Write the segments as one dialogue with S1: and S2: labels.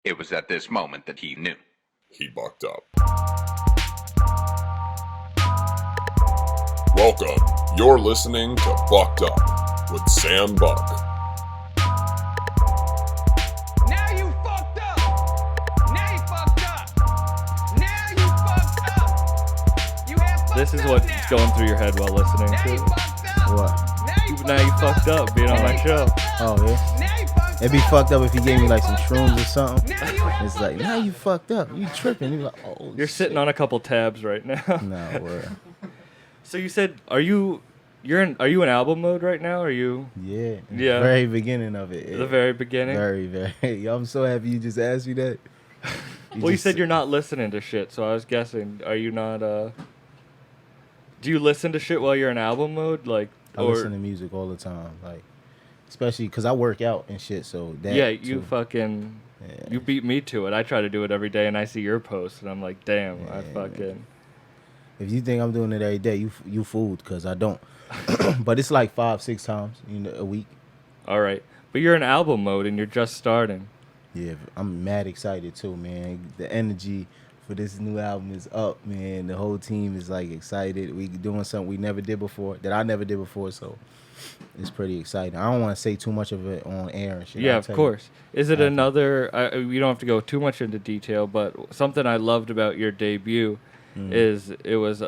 S1: It was at this moment that he knew.
S2: He bucked up. Welcome. You're listening to Bucked Up with Sam Buck.
S3: Now you fucked up. Now you fucked up. Now you fucked up. You have fucked
S4: This is
S3: up
S4: what's
S3: now.
S4: going through your head while listening
S3: Now you
S4: to.
S3: fucked up.
S5: What?
S4: Now you fucked up being on my show.
S5: Oh, yeah?
S3: Now you fucked
S5: It'd be
S3: up.
S5: fucked up if he gave me like some
S3: Now you
S5: shrooms or
S3: fucked
S5: something.
S3: Now you
S5: It's like, now you fucked up. You tripping. You like, oh,
S4: You're sitting on a couple tabs right now.
S5: No, word.
S4: So you said, are you in album mode right now? Are you
S5: Yeah.
S4: Yeah.
S5: Very beginning of it.
S4: the very beginning?
S5: Very, very. Yo, I'm so happy you just asked me that.
S4: Well, you said you're not listening to shit, so I was guessing, are you not, do you listen to shit while you're in album mode? Like,
S5: I listen to music all the time. Like, especially because I work out and shit, so that.
S4: yeah, you
S5: too.
S4: fucking,
S5: Yeah.
S4: you beat me to it. I try to do it every day, and I see your posts, and I'm like, damn, I
S5: Yeah.
S4: fucking.
S5: If you think I'm doing it every day, you fooled, because I don't. But it's like 5-6 times a week.
S4: All right. But you're in album mode, and you're just starting.
S5: Yeah, I'm mad excited too, man. The energy for this new album is up, man. The whole team is like excited. We doing something we never did before, that I never did before, so it's pretty exciting. I don't want to say too much of it on air and shit.
S4: Yeah,
S5: I'll
S4: of
S5: tell you.
S4: course. Is it
S5: after.
S4: another? You don't have to go too much into detail, but something I loved about your debut is it was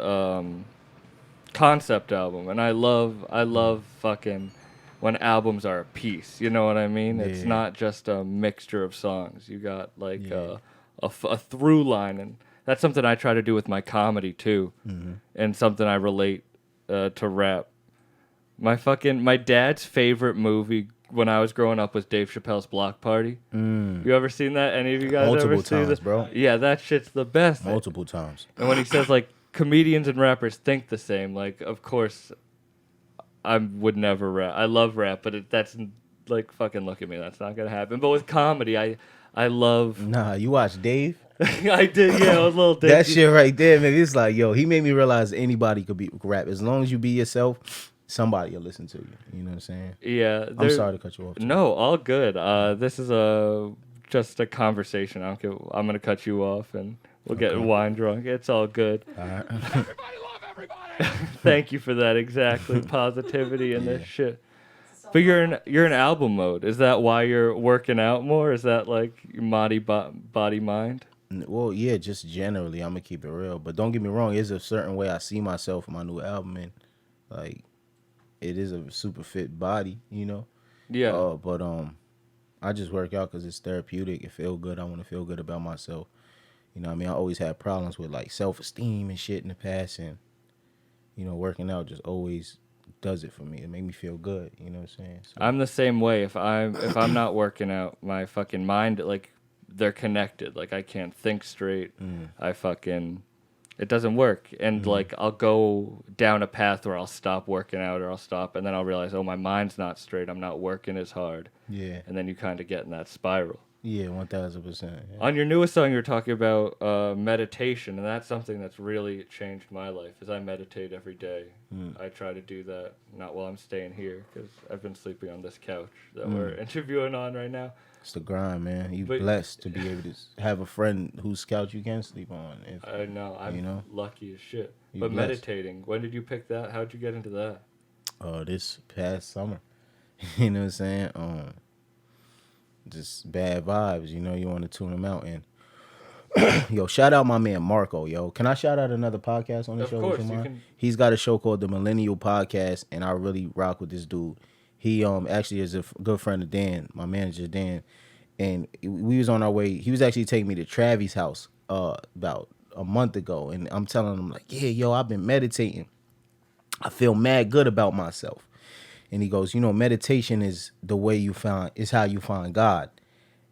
S4: concept album, and I love fucking when albums are a piece. You know what I mean? It's
S5: Yeah.
S4: not just a mixture of songs. You got like
S5: Yeah.
S4: a through line, and that's something I try to do with my comedy too, and something I relate to rap. My dad's favorite movie when I was growing up was Dave Chappelle's Block Party. You ever seen that? Any of you guys
S5: Multiple
S4: ever seen
S5: times,
S4: that?
S5: bro.
S4: Yeah, that shit's the best.
S5: Multiple times.
S4: And when he says like comedians and rappers think the same, like of course I would never rap. I love rap, but that's like fucking look at me. That's not gonna happen. But with comedy, I love.
S5: Nah, you watch Dave?
S4: I did. Yeah, I was a little.
S5: That
S4: dinky.
S5: shit right there, man. It's like, yo, he made me realize anybody could be rap. As long as you be yourself, somebody will listen to you. You know what I'm saying?
S4: Yeah.
S5: I'm sorry to cut you off.
S4: No, all good. This is just a conversation. I don't care. I'm gonna cut you off, and we'll get wine drunk. It's all good.
S5: All right.
S3: Everybody love everybody.
S4: Thank you for that. Exactly, positivity and this shit. But you're in album mode. Is that why you're working out more? Is that like your body mind?
S5: Well, yeah, just generally, I'm gonna keep it real. But don't get me wrong, there's a certain way I see myself in my new album, and like, it is a super fit body, you know.
S4: Yeah.
S5: But I just work out because it's therapeutic. It feel good. I want to feel good about myself. You know what I mean? I always had problems with like self-esteem and shit in the past, and you know, working out just always does it for me. It make me feel good. You know what I'm saying? So,
S4: I'm the same way. If I'm not working out, my fucking mind, like, they're connected. Like, I can't think straight. It doesn't work. And like, I'll go down a path where I'll stop working out, or I'll stop, and then I'll realize, oh, my mind's not straight. I'm not working as hard.
S5: yeah,
S4: And then you kind of get in that spiral.
S5: yeah, 1,000%. Yeah.
S4: On your newest song, you were talking about meditation, and that's something that's really changed my life. Is I meditate every day. I try to do that, not while I'm staying here, because I've been sleeping on this couch that we're interviewing on right now.
S5: It's the grind, man. You
S4: But-
S5: blessed to be able to have a friend whose couch you can sleep on. If,
S4: I know I'm
S5: You know?
S4: lucky as shit.
S5: You
S4: But
S5: blessed.
S4: meditating, when did you pick that? How'd you get into that?
S5: this past summer, you know what I'm saying? Just bad vibes, you know. You want to tune them out, and yo, shout out my man Marco. Yo, can I shout out another podcast on the
S4: Of
S5: show?
S4: course,
S5: Would
S4: you
S5: mind?
S4: can.
S5: He's got a show called the Millennial Podcast, and I really rock with this dude. He actually is a good friend of Dan, my manager Dan, and we was on our way. He was actually taking me to Travis' house about a month ago, and I'm telling him like, yeah, yo, I've been meditating. I feel mad good about myself. And he goes, you know, meditation is the way is how you find God.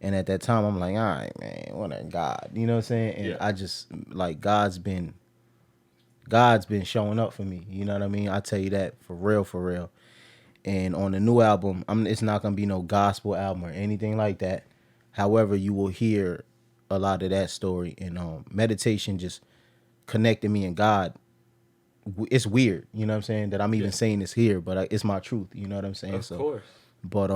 S5: And at that time, I'm like, all right, man, what a God. You know what I'm saying? And
S4: Yeah.
S5: I just, like, God's been showing up for me. You know what I mean? I tell you that for real, for real. And on the new album, it's not going to be no gospel album or anything like that. However, you will hear a lot of that story. And meditation just connected me and God. It's weird, you know what I'm saying, that I'm even saying this here, but it's my truth, you know what I'm saying?
S4: Of course.
S5: But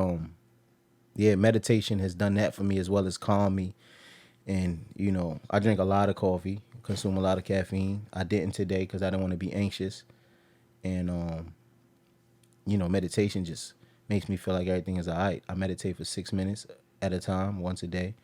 S5: yeah, meditation has done that for me, as well as calm me, And, you know, I drink a lot of coffee, consume a lot of caffeine. I didn't today because I didn't want to be anxious. And, you know, meditation just makes me feel like everything is all right. I meditate for 6 minutes at a time, once a day.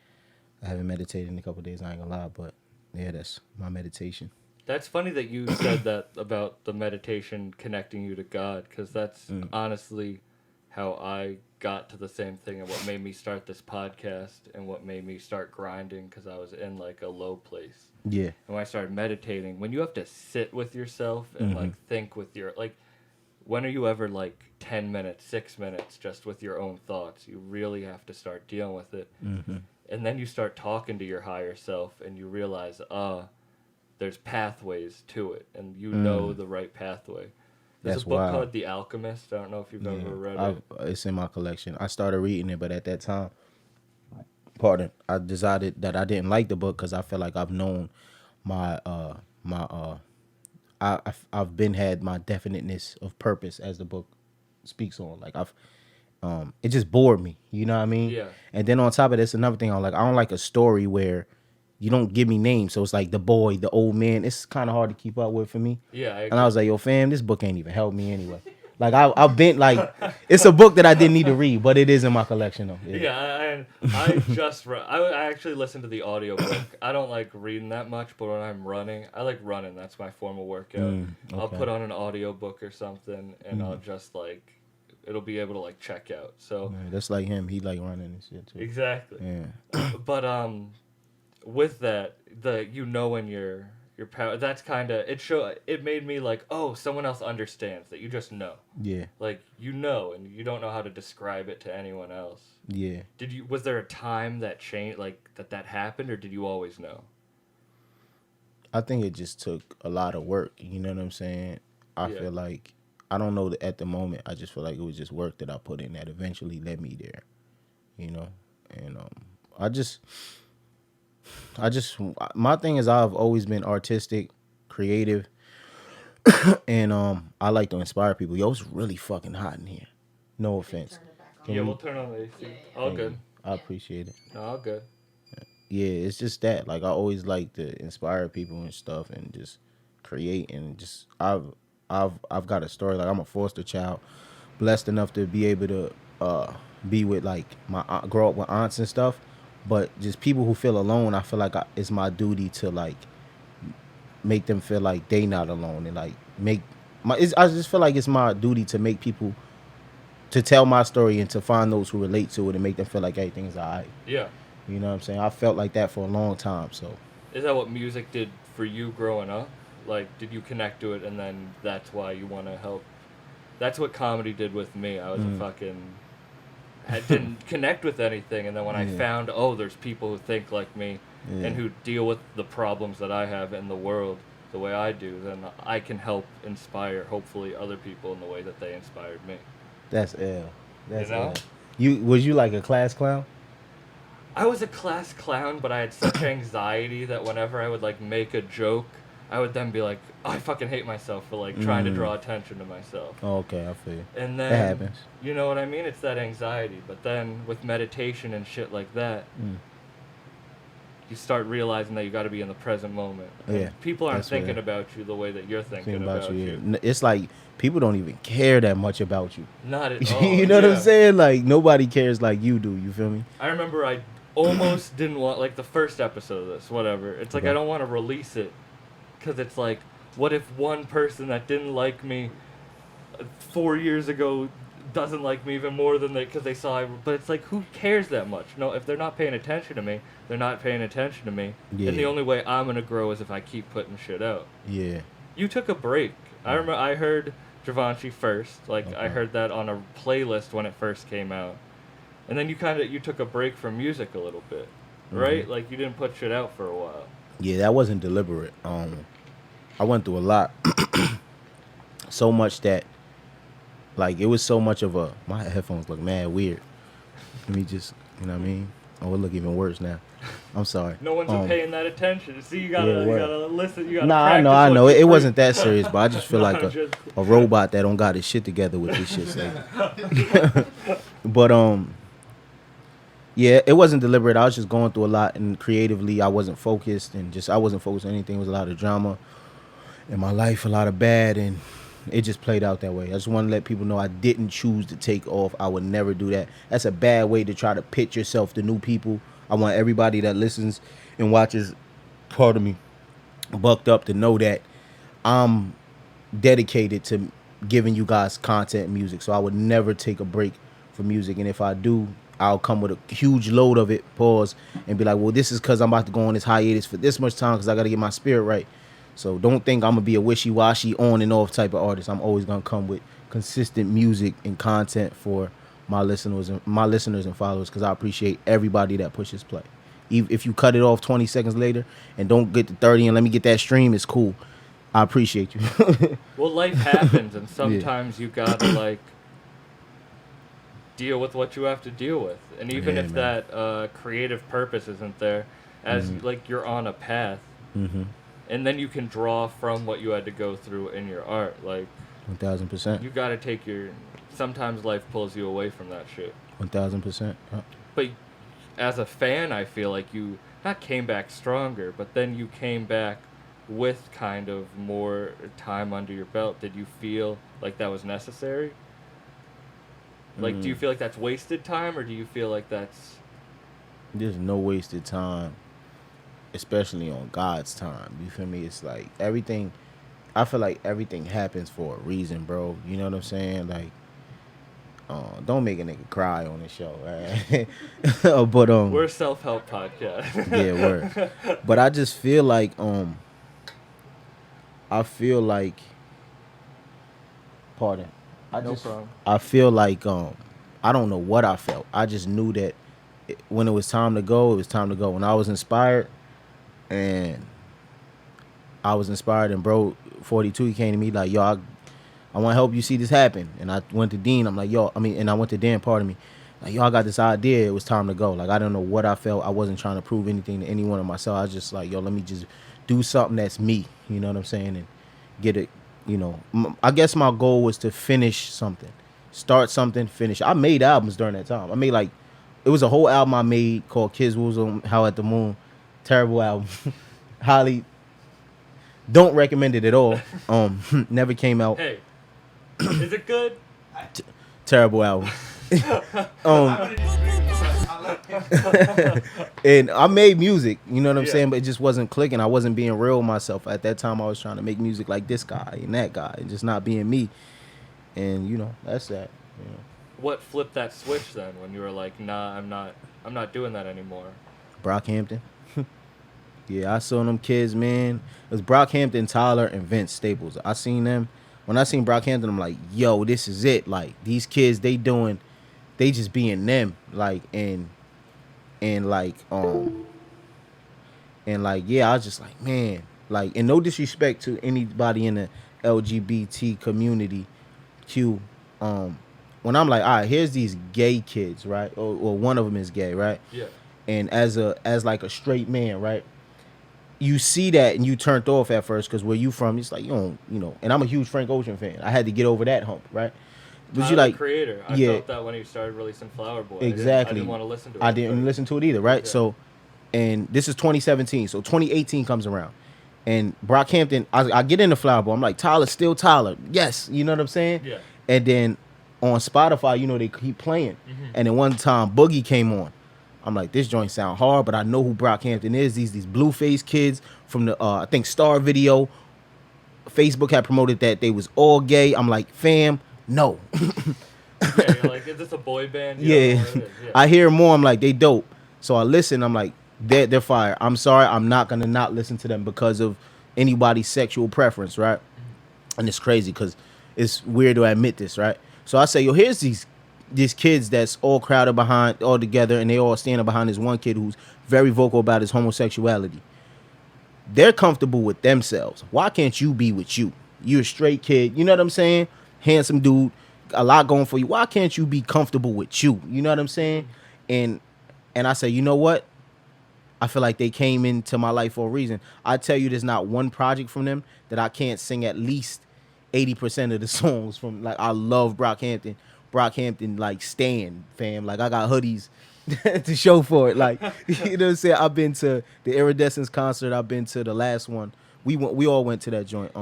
S5: I haven't meditated in a couple of days, I ain't gonna lie, but yeah, that's my meditation.
S4: That's funny that you said that about the meditation connecting you to God, because that's honestly how I got to the same thing and what made me start this podcast and what made me start grinding, because I was in like a low place.
S5: Yeah.
S4: And when I started meditating, when you have to sit with yourself and like think with your, like, when are you ever like 10 minutes, 6 minutes just with your own thoughts? You really have to start dealing with it. And then you start talking to your higher self and you realize, there's pathways to it, and you know the right pathway. There's
S5: That's
S4: a book
S5: wild.
S4: called The Alchemist. I don't know if you've ever read it.
S5: It's in my collection. I started reading it, but at that time, I decided that I didn't like the book because I feel like I've known I've been had my definiteness of purpose as the book speaks on. Like it just bored me. You know what I mean?
S4: Yeah.
S5: And then on top of this, another thing I don't like a story where you don't give me names. So it's like the boy, the old man. It's kind of hard to keep up with for me.
S4: Yeah,
S5: And I was like, yo, fam, this book ain't even helped me anyway. Like I've been like, it's a book that I didn't need to read, but it is in my collection though.
S4: I actually listen to the audiobook. I don't like reading that much, but when I'm running, I like running. That's my form of workout. I'll
S5: okay.
S4: put on an audiobook or something, and I'll just like, it'll be able to like check out. So
S5: Yeah, that's like him. He like running and shit too.
S4: exactly.
S5: Yeah.
S4: But with that, when your power, that's kind of it made me like, oh, someone else understands that you just know.
S5: Yeah.
S4: Like, you know, and you don't know how to describe it to anyone else.
S5: Yeah.
S4: Was there a time that changed, like, that happened, or did you always know?
S5: I think it just took a lot of work. You know what I'm saying? I feel like, I don't know at the moment. I just feel like it was just work that I put in that eventually led me there. You know? And my thing is I've always been artistic, creative, and I like to inspire people. Yo, it's really fucking hot in here. No offense.
S4: We'll turn on the AC. All good.
S5: I appreciate it.
S4: No, all good.
S5: Yeah, it's just that. Like, I always like to inspire people and stuff and just create, and just I've got a story. Like, I'm a foster child, blessed enough to be able to be with like grow up with aunts and stuff. But just people who feel alone, I feel like it's my duty to like make them feel like they not alone, and like I just feel like it's my duty to make people, to tell my story and to find those who relate to it and make them feel like everything's all right.
S4: Yeah.
S5: You know what I'm saying? I felt like that for a long time. So
S4: Is that what music did for you growing up? Like, did you connect to it and then that's why you want to help? That's what comedy did with me. I was I didn't connect with anything, and then when I found, there's people who think like me and who deal with the problems that I have in the world the way I do, then I can help inspire, hopefully, other people in the way that they inspired me.
S5: that's L. That's
S4: You know?
S5: L. Was you like a class clown?
S4: I was a class clown, but I had such anxiety that whenever I would like make a joke, I would then be like, I fucking hate myself for like trying to draw attention to myself.
S5: Oh, okay, I feel you.
S4: And then,
S5: that happens.
S4: You know what I mean? It's that anxiety. But then with meditation and shit like that, you start realizing that you got to be in the present moment. And
S5: Yeah,
S4: people aren't
S5: that's
S4: thinking
S5: real.
S4: about you the way that you're thinking
S5: Think
S4: about you.
S5: Yeah. It's like people don't even care that much about you.
S4: Not at all.
S5: You know what I'm saying? Like, nobody cares like you do. You feel me?
S4: I remember I almost didn't want, like, the first episode of this, whatever. It's like,
S5: Okay.
S4: I don't want to release it because it's like, what if one person that didn't like me 4 years ago doesn't like me even more than because they saw but it's like, who cares that much? No, if they're not paying attention to me, they're not paying attention to me.
S5: Yeah.
S4: And the only way I'm going to grow is if I keep putting shit out.
S5: Yeah.
S4: You took a break. I remember I heard Givenchy first. Like, I
S5: Okay.
S4: heard that on a playlist when it first came out. And then you took a break from music a little bit, right? Like, you didn't put shit out for a while.
S5: Yeah, that wasn't deliberate. I went through a lot. So much that, like, it was so much of my headphones look mad weird. Let me just, you know what I mean? Oh, it look even worse now. I'm sorry.
S4: No one's paying that attention. See, you gotta listen. You gotta
S5: Nah,
S4: practice
S5: I know.
S4: what you
S5: It
S4: preach.
S5: wasn't that serious, but I just feel
S4: No,
S5: like
S4: I'm just-
S5: a robot that don't got his shit together with this shit. But Yeah, it wasn't deliberate. I was just going through a lot, and creatively, I wasn't focused, and just I wasn't focused on anything. It was a lot of drama in my life, a lot of bad, and it just played out that way. I just want to let people know I didn't choose to take off. I would never do that. That's a bad way to try to pitch yourself to new people. I want everybody that listens and watches, pardon me, Bucked Up to know that I'm dedicated to giving you guys content and music. So I would never take a break from music, and if I do, I'll come with a huge load of it, pause, and be like, well, this is because I'm about to go on this hiatus for this much time because I got to get my spirit right. So don't think I'm going to be a wishy-washy on and off type of artist. I'm always going to come with consistent music and content for my listeners and followers, because I appreciate everybody that pushes play. Even if you cut it off 20 seconds later and don't get to 30 and let me get that stream, it's cool. I appreciate you.
S4: Well, life happens, and sometimes you gotta like deal with what you have to deal with, and even if that creative purpose isn't there, as like you're on a path, and then you can draw from what you had to go through in your art. Like
S5: 1,000%.
S4: you gotta take your. Sometimes life pulls you away from that shit.
S5: 1,000%.
S4: But as a fan, I feel like you not came back stronger, but then you came back with kind of more time under your belt. Did you feel like that was necessary? Like, do you feel like that's wasted time, or do you feel like that's...
S5: There's no wasted time, especially on God's time. You feel me? It's like everything... I feel like everything happens for a reason, bro. You know what I'm saying? Like, don't make a nigga cry on this show, right? But
S4: We're a self-help podcast.
S5: yeah, word. But I just feel like pardon.
S4: No problem.
S5: I feel like I don't know what I felt. I just knew that when it was time to go, it was time to go. When I was inspired, and bro, 42, he came to me like, yo, I want to help you see this happen. And I went to Dean. I'm like, and I went to Dan, pardon me. Like, yo, I got this idea. It was time to go. Like, I don't know what I felt. I wasn't trying to prove anything to anyone or myself. I was just like, yo, let me just do something that's me. You know what I'm saying? And get it, you know. I guess my goal was to finish something. Start something, finish. I made albums during that time. I made it was a whole album I made called Kids Rules on How at the Moon. Terrible album. Highly don't recommend it at all. Never came out.
S4: Hey, is it good?
S5: Terrible album. And I made music, you know what I'm saying, but it just wasn't clicking. I wasn't being real with myself. At that time, I was trying to make music like this guy and that guy, and just not being me. And you know, that's that. You know.
S4: What flipped that switch then when you were like, nah, I'm not doing that anymore?
S5: Brockhampton. Yeah, I saw them kids, man. It was Brockhampton, Tyler, and Vince Staples. I seen them. When I seen Brockhampton, I'm like, yo, this is it. Like, these kids, they just being them. Like, and yeah, I was just like, man. Like, and no disrespect to anybody in the LGBT community, when I'm like, all right, here's these gay kids, right? Or one of them is gay, right?
S4: Yeah.
S5: And as like a straight man, right? You see that and you turned off at first because where you from, it's like, you don't, you know. And I'm a huge Frank Ocean fan. I had to get over that hump, right? But you like
S4: creator. I felt that when he started releasing Flower Boy.
S5: Exactly.
S4: I didn't want to listen to it.
S5: I didn't listen to it either, right? Yeah. So, and this is 2017. So 2018 comes around. And Brockhampton, I get into Flower Boy. I'm like, Tyler's still Tyler. Yes. You know what I'm saying? Yeah. And then on Spotify, you know, they keep playing. Mm-hmm. And then one time, Boogie came on. I'm like, this joint sound hard, but I know who Brockhampton is. These Blueface kids from the, I think, Star Video. Facebook had promoted that they was all gay. I'm like, fam, no.
S4: Yeah, you're like, is this a boy band?
S5: Yeah. I hear more. I'm like, they dope. So I listen. I'm like, they're fire. I'm sorry. I'm not going to not listen to them because of anybody's sexual preference, right? And it's crazy because it's weird to admit this, right? So I say, yo, here's these kids that's all crowded behind, all together, and they all standing behind this one kid who's very vocal about his homosexuality. They're comfortable with themselves. Why can't you be with you? You're a straight kid. You know what I'm saying? Handsome dude, a lot going for you. Why can't you be comfortable with you? You know what I'm saying? And I say, you know what? I feel like they came into my life for a reason. I tell you, there's not one project from them that I can't sing at least 80% of the songs from. Like, I love Brockhampton, like, stan, fam. Like, I got hoodies to show for it. Like, you know what I'm saying? I've been to the Iridescence concert. I've been to the last one. We all went to that joint.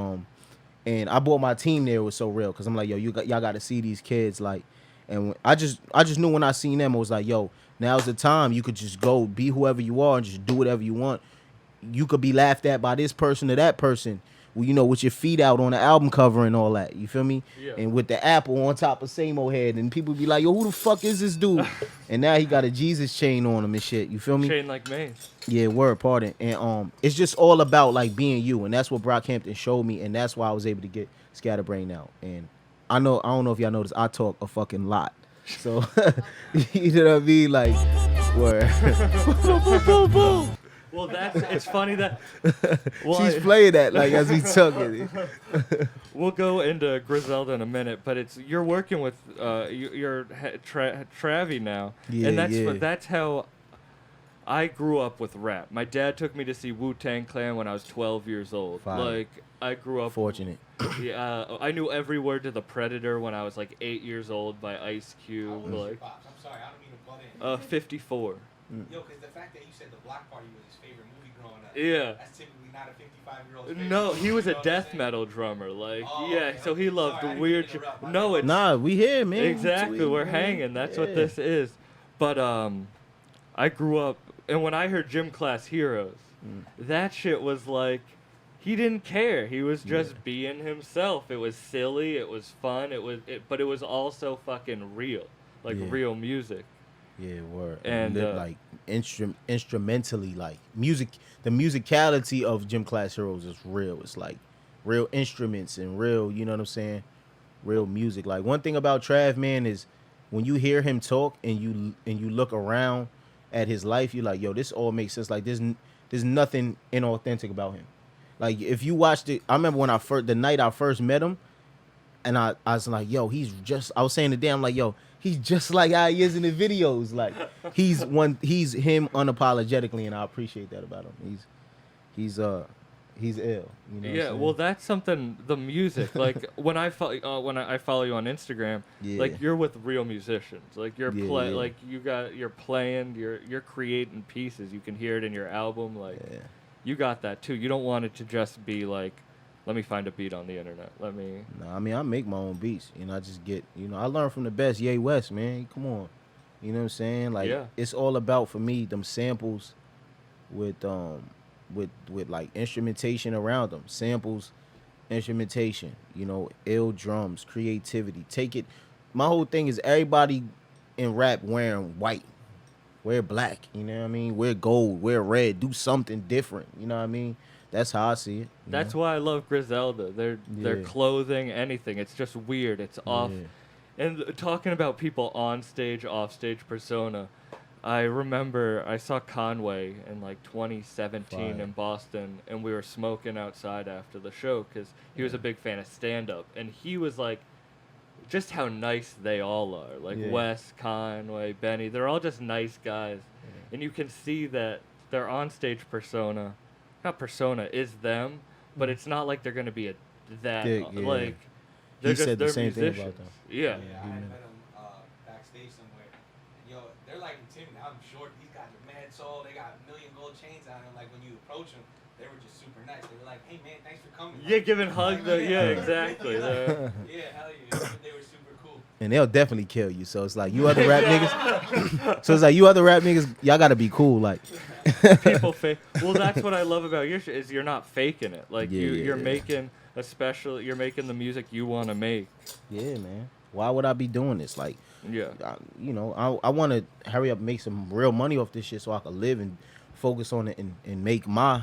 S5: And I bought my team there. It was so real because I'm like, yo, y'all got to see these kids. Like, and I just knew when I seen them, I was like, yo, now's the time. You could just go be whoever you are and just do whatever you want. You could be laughed at by this person or that person. Well, you know, with your feet out on the album cover and all that. You feel me?
S4: Yeah.
S5: And with the apple on top of same old head. And people be like, yo, who the fuck is this dude? And now he got a Jesus chain on him and shit. You feel me?
S4: Chain like Mace.
S5: Yeah, word, pardon. And it's just all about like being you. And that's what Brockhampton showed me. And that's why I was able to get Scatterbrain out. And I don't know if y'all noticed, I talk a fucking lot. So, you know what I mean? Like, word.
S4: Well, it's funny that. Well,
S5: She's playing that like as we talking.
S4: We'll go into Griselda in a minute, but you're working with you're Travi now,
S5: Yeah,
S4: and
S5: yeah.
S4: that's how I grew up with rap. My dad took me to see Wu-Tang Clan when I was 12 years old.
S5: Fire.
S4: Like I grew up.
S5: Fortunate.
S4: Yeah, I knew every word to the Predator when I was like 8 years old by Ice Cube.
S6: How old is your
S4: Like
S6: pops? I'm sorry, I don't mean to butt in.
S4: 54.
S6: Yo, because the fact that you said the Block Party was his favorite movie growing up.
S4: Yeah.
S6: That's typically not a 55-year-old's
S4: No,
S6: favorite
S4: he
S6: movie,
S4: was
S6: you
S4: a
S6: know what I'm
S4: death
S6: saying?
S4: metal drummer. Like,
S6: Oh,
S4: yeah,
S6: okay,
S4: so he
S6: okay.
S4: loved
S6: Sorry, I didn't
S4: weird
S6: mean to
S4: shit.
S6: interrupt. My
S4: No,
S6: bad.
S4: it's
S5: Nah, we here, man.
S4: exactly.
S5: Sweet,
S4: We're
S5: man.
S4: hanging. That's what
S5: Yeah.
S4: this is. But I grew up, and when I heard Gym Class Heroes, that shit was like, he didn't care. He was just being himself. It was silly. It was fun. But it was also fucking real, like
S5: Yeah.
S4: real music.
S5: Yeah, word.
S4: And,
S5: like instrumentally, like music, the musicality of Gym Class Heroes is real. It's like real instruments and real, you know what I'm saying? Real music. Like one thing about Trav, man, is when you hear him talk and you look around at his life, you're like, yo, this all makes sense. Like there's nothing inauthentic about him. Like if you watched it, I remember when the night I first met him, and I was like, yo, I was saying to Dan, I'm like, yo, he's just like how he is in the videos. Like he's him unapologetically, and I appreciate that about him. He's ill. You know what I'm
S4: Yeah,
S5: saying?
S4: well, that's something. The music, like when I follow you on Instagram,
S5: Yeah.
S4: like you're with real musicians. Like you're
S5: Yeah, yeah.
S4: like you're playing, you're creating pieces. You can hear it in your album. Like
S5: Yeah.
S4: you got that too. You don't want it to just be like, let me find a beat on the internet. Let me.
S5: No, I mean I make my own beats. You know, I just get, I learn from the best. Ye West, man. Come on. You know what I'm saying? Like
S4: Yeah.
S5: it's all about for me them samples with like instrumentation around them. Samples, instrumentation, ill drums, creativity. Take it. My whole thing is everybody in rap wearing white. Wear black, you know what I mean? Wear gold, wear red, do something different, you know what I mean? That's how I see it.
S4: That's why I love Griselda. Their
S5: Yeah.
S4: clothing, anything. It's just weird. It's off.
S5: Yeah.
S4: And talking about people on stage, off stage persona, I remember I saw Conway in like 2017
S5: Fire.
S4: in Boston, and we were smoking outside after the show because he was a big fan of stand-up, and he was like, just how nice they all are. Like
S5: Yeah.
S4: Wes, Conway, Benny, they're all just nice guys, and you can see that their on-stage persona, not persona, is them, but it's not like they're gonna be
S5: Dick, yeah.
S4: like
S5: He
S4: they're just
S5: said the
S4: they're
S5: same thing about
S4: musicians.
S5: them.
S4: Yeah.
S6: Yeah, I had met him backstage somewhere. Yo, they're like intimidating. I'm short. These guys are mad tall. They got a million gold chains on them. Like when you approach them, they were just super nice. They were like, "Hey man, thanks for coming."
S4: Yeah,
S6: Like,
S4: giving hugs. Yeah, exactly.
S6: yeah, hell yeah. They were super cool.
S5: And they'll definitely kill you. So it's like you other rap niggas. So it's like you other rap niggas, y'all gotta be cool. Like
S4: People fake. Well, that's what I love about your shit is you're not faking it. Like
S5: Yeah,
S4: you're
S5: yeah.
S4: making you're making the music you want to make.
S5: yeah, man. Why would I be doing this? Like,
S4: Yeah.
S5: I want to hurry up and make some real money off this shit so I can live and focus on it and make my,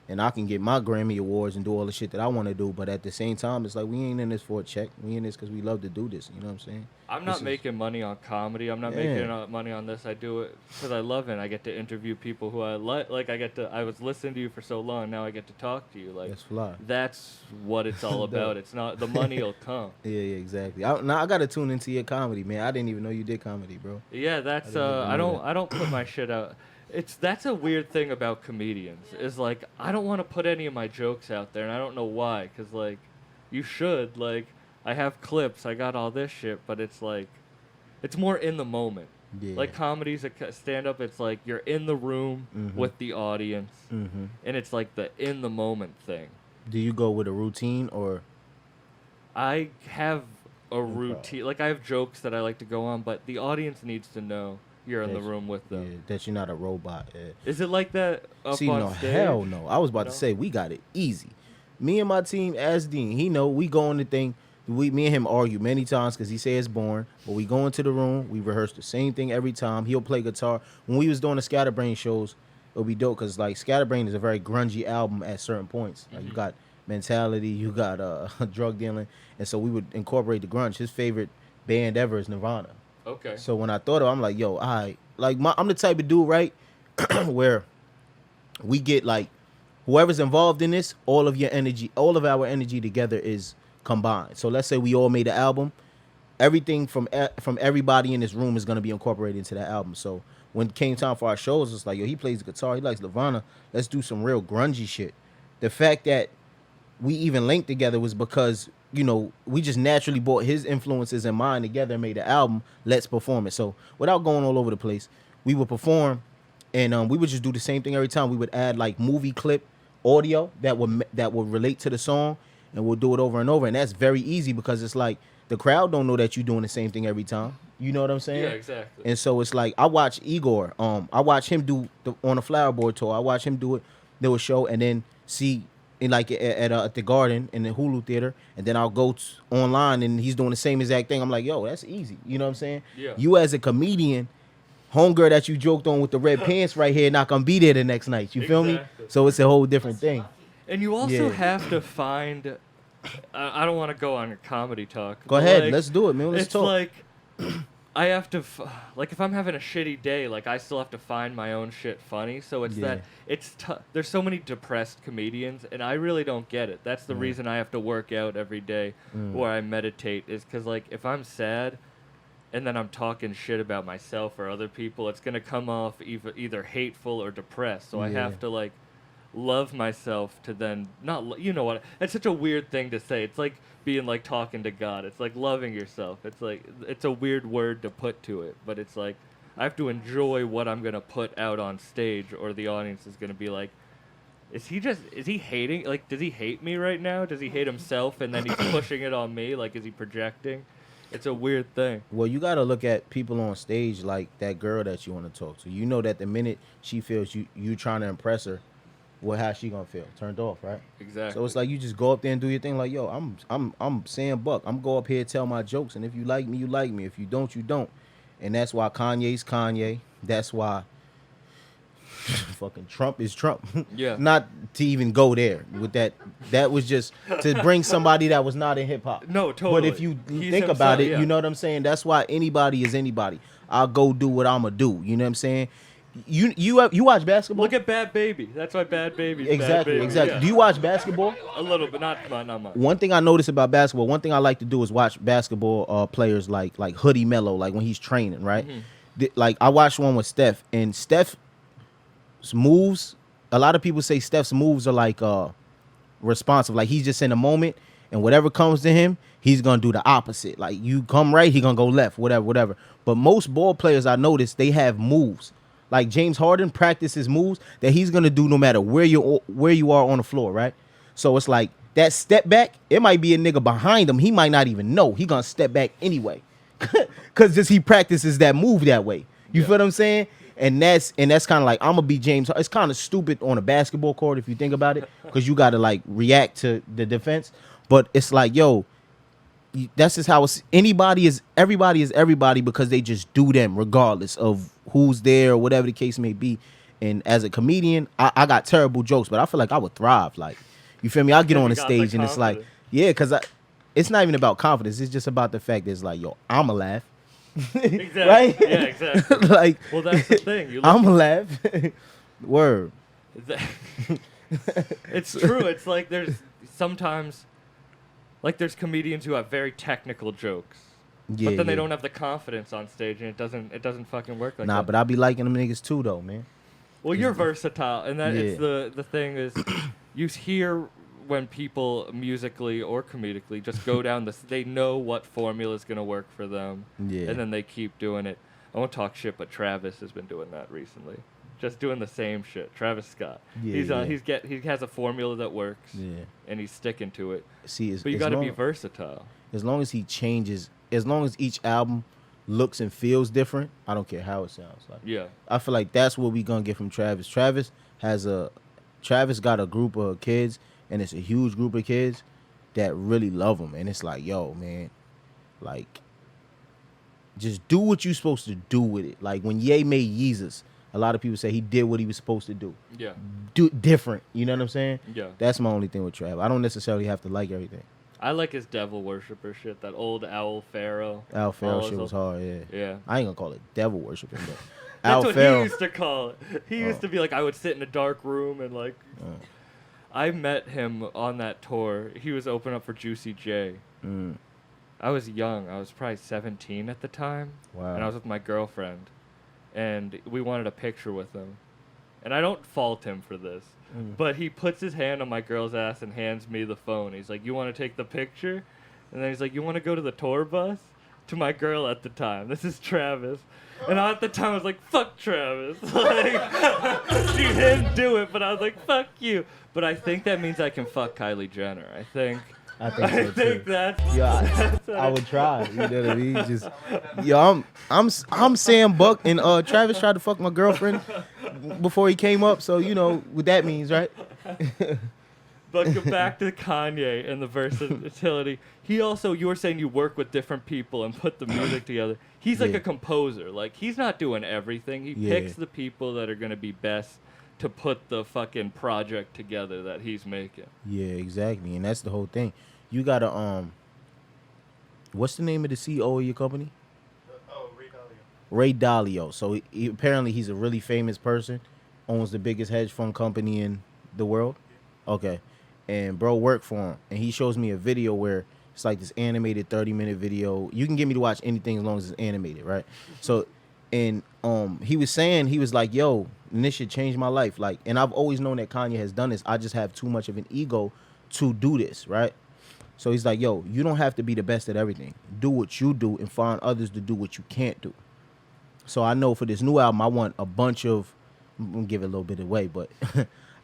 S5: and I can get my Grammy Awards and do all the shit that I want to do. But at the same time, it's like we ain't in this for a check. We in this because we love to do this. You know what I'm saying?
S4: I'm
S5: This
S4: not
S5: is-
S4: making money on comedy. I'm not
S5: Yeah.
S4: making money on this. I do it because I love it. I get to interview people who I like. Like I was listening to you for so long. Now I get to talk to you. Like
S5: That's fly.
S4: that's what it's all about. It's not the money will come.
S5: Yeah, exactly. I got to tune into your comedy, man. I didn't even know you did comedy, bro.
S4: Yeah, that's
S5: didn't even know
S4: I don't put my shit out. That's a weird thing about comedians. Is like I don't want to put any of my jokes out there, and I don't know why. Cause like, you should. Like I have clips. I got all this shit, but it's like, it's more in the moment.
S5: Yeah.
S4: Like comedy's a stand-up. It's like you're in the room with the audience, and it's like the in the moment thing.
S5: Do you go with a routine or?
S4: I have a routine. Like I have jokes that I like to go on, but the audience needs to know you're in the room with them.
S5: Yeah, that you're not a robot. Yeah.
S4: Is it like that up
S5: See,
S4: on
S5: no,
S4: stage?
S5: hell no. I was about
S4: No?
S5: to say we got it easy. Me and my team, as Dean, he know we go on the thing. Me and him argue many times because he say it's boring. But we go into the room, we rehearse the same thing every time. He'll play guitar. When we was doing the Scatterbrain shows, it'll be dope because like Scatterbrain is a very grungy album at certain points. Like you got Mentality, you got drug dealing, and so we would incorporate the grunge. His favorite band ever is Nirvana.
S4: Okay.
S5: So when I thought of it, I'm like, yo, I'm the type of dude, right, where we get like whoever's involved in this, all of our energy together is combined. So let's say we all made an album, everything from everybody in this room is gonna be incorporated into that album. So when it came time for our shows, it's like, yo, he plays the guitar, he likes Nirvana, let's do some real grungy shit. The fact that we even linked together was because, you know, we just naturally brought his influences and mine together and made an album. Let's perform it. So without going all over the place, we would perform, and we would just do the same thing every time. We would add like movie clip audio that would relate to the song, and we'll do it over and over. And that's very easy because it's like the crowd don't know that you're doing the same thing every time. You know what I'm saying?
S4: Yeah, exactly.
S5: And so it's like I watch Igor. I watch him do on the Flower Boy tour. I watch him do a show, and then see. At the Garden in the Hulu theater, and then I'll go online and he's doing the same exact thing. I'm like, yo, that's easy. You know what I'm saying?
S4: Yeah.
S5: You as a comedian, homegirl that you joked on with the red pants right here, not gonna be there the next night. You feel me?
S4: Exactly.
S5: So it's a whole different thing.
S4: And you also
S5: Yeah.
S4: have to find. I don't want to go on a comedy talk.
S5: Go
S4: but,
S5: ahead,
S4: like,
S5: let's do it, man. Let's
S4: it's
S5: talk.
S4: like I have to like if I'm having a shitty day, like I still have to find my own shit funny. So it's
S5: Yeah.
S4: there's so many depressed comedians, and I really don't get it. That's the reason I have to work out every day or I meditate, is because like if I'm sad and then I'm talking shit about myself or other people, it's gonna come off either hateful or depressed. So I
S5: Yeah.
S4: have to like love myself to then you know what, it's such a weird thing to say. It's like being like talking to God. It's like loving yourself. It's like it's a weird word to put to it, but it's like I have to enjoy what I'm gonna put out on stage, or the audience is gonna be like, is he hating, like does he hate me right now? Does he hate himself and then he's pushing it on me? Like is he projecting? It's a weird thing.
S5: Well, you got to look at people on stage like that girl that you want to talk to. You know that the minute she feels you trying to impress her, well, how's she gonna feel? Turned off, right?
S4: Exactly.
S5: So it's like you just go up there and do your thing. Like, yo, I'm Sam Buck. I'm go up here tell my jokes, and if you like me, you like me. If you don't, you don't. And that's why Kanye's Kanye. That's why fucking Trump is Trump.
S4: Yeah.
S5: Not to even go there with that. That was just to bring somebody that was not in hip hop.
S4: No, totally.
S5: But if you
S4: He's
S5: think about
S4: himself,
S5: it,
S4: yeah.
S5: you know what I'm saying? That's why anybody is anybody. I'll go do what I'ma do. You know what I'm saying? You watch basketball?
S4: Look at Bad Baby. That's why Bad Baby's
S5: Exactly,
S4: Bad Baby.
S5: exactly.
S4: Yeah.
S5: Do you watch basketball?
S4: A little bit, not much.
S5: One thing I notice about basketball, one thing I like to do is watch basketball players like Hoodie Mello, like when he's training, right? Like I watched one with Steph, and Steph's moves, a lot of people say Steph's moves are like responsive, like he's just in a moment, and whatever comes to him, he's gonna do the opposite. Like you come right, he gonna go left, whatever. But most ball players I notice, they have moves. Like James Harden practices moves that he's gonna do no matter where you are on the floor, right? So it's like that step back, it might be a nigga behind him, he might not even know. He gonna step back anyway. Cause just he practices that move that way. You feel what I'm saying? And that's kind of like, I'm gonna be James. It's kind of stupid on a basketball court if you think about it, because you got to like react to the defense. But it's like, yo, that's just how it's. Everybody is everybody because they just do them regardless of who's there or whatever the case may be. And as a comedian, I got terrible jokes, but I feel like I would thrive. Like, you feel me? I'll get on the
S4: got the
S5: stage and it's like,
S4: confidence.
S5: yeah, because it's not even about confidence. It's just about the fact that it's like, yo, I'ma laugh.
S4: Exactly.
S5: Right?
S4: Yeah, exactly.
S5: Like,
S4: Well, that's the thing. You look
S5: I'ma laugh. Word.
S4: It's true. It's like there's sometimes, like there's comedians who have very technical jokes,
S5: Yeah,
S4: but then they
S5: yeah.
S4: don't have the confidence on stage, and it doesn't fucking work like
S5: Nah,
S4: that.
S5: but I be liking them niggas too, though, man.
S4: Well, you're versatile, and that it's
S5: Yeah.
S4: the thing is, you hear when people musically or comedically just go down this, they know what formula is gonna work for them,
S5: Yeah.
S4: and then they keep doing it. I won't talk shit, but Travis has been doing that recently. Just doing the same shit. Travis Scott.
S5: Yeah,
S4: He has a formula that works.
S5: Yeah.
S4: And he's sticking to it.
S5: See,
S4: But you got to be versatile.
S5: As long as he changes, as long as each album looks and feels different, I don't care how it sounds. Like,
S4: Yeah.
S5: I feel like that's what we gonna get from Travis. Travis got a group of kids, and it's a huge group of kids that really love him. And it's like, yo, man, like, just do what you're supposed to do with it. Like when Ye made Yeezus, a lot of people say he did what he was supposed to do.
S4: Yeah.
S5: Do different. You know what I'm saying?
S4: Yeah.
S5: That's my only thing with Trav. I don't necessarily have to like everything.
S4: I like his devil worshiper shit. That old Owl Pharaoh.
S5: Al Pharaoh
S4: All
S5: shit was hard, yeah.
S4: Yeah.
S5: I ain't gonna call it devil worshiping, but
S4: That's
S5: Al
S4: what
S5: Pharaoh.
S4: he used to call it. He used to be like, I would sit in a dark room and like. I met him on that tour. He was opening up for Juicy J. I was young. I was probably 17 at the time.
S5: Wow.
S4: And I was with my girlfriend. And we wanted a picture with him. And I don't fault him for this. But he puts his hand on my girl's ass and hands me the phone. He's like, you want to take the picture? And then he's like, you want to go to the tour bus? To my girl at the time. This is Travis. And at the time, I was like, fuck Travis. Like, she didn't do it, but I was like, fuck you. But I think that means I can fuck Kylie Jenner. I think
S5: so too.
S4: that's...
S5: Yeah, I would try. You know what I mean? Just, yo, I'm Sam Buck, and Travis tried to fuck my girlfriend before he came up. So you know what that means, right?
S4: But go back to Kanye and the versatility. He also, you were saying you work with different people and put the music together. He's like
S5: Yeah.
S4: a composer. Like, he's not doing everything. He
S5: Yeah.
S4: picks the people that are going to be best to put the fucking project together that he's making.
S5: Yeah, exactly, and that's the whole thing. You gotta what's the name of the CEO of your company? Ray Dalio. So apparently he's a really famous person, owns the biggest hedge fund company in the world. Okay. And bro worked for him. And he shows me a video where it's like this animated 30-minute video. You can get me to watch anything as long as it's animated, right? So, and he was saying, he was like, yo, and this should change my life. Like, and I've always known that Kanye has done this. I just have too much of an ego to do this, right? So he's like, yo, you don't have to be the best at everything. Do what you do and find others to do what you can't do. So I know for this new album, I want a bunch of, I'm gonna give it a little bit away, but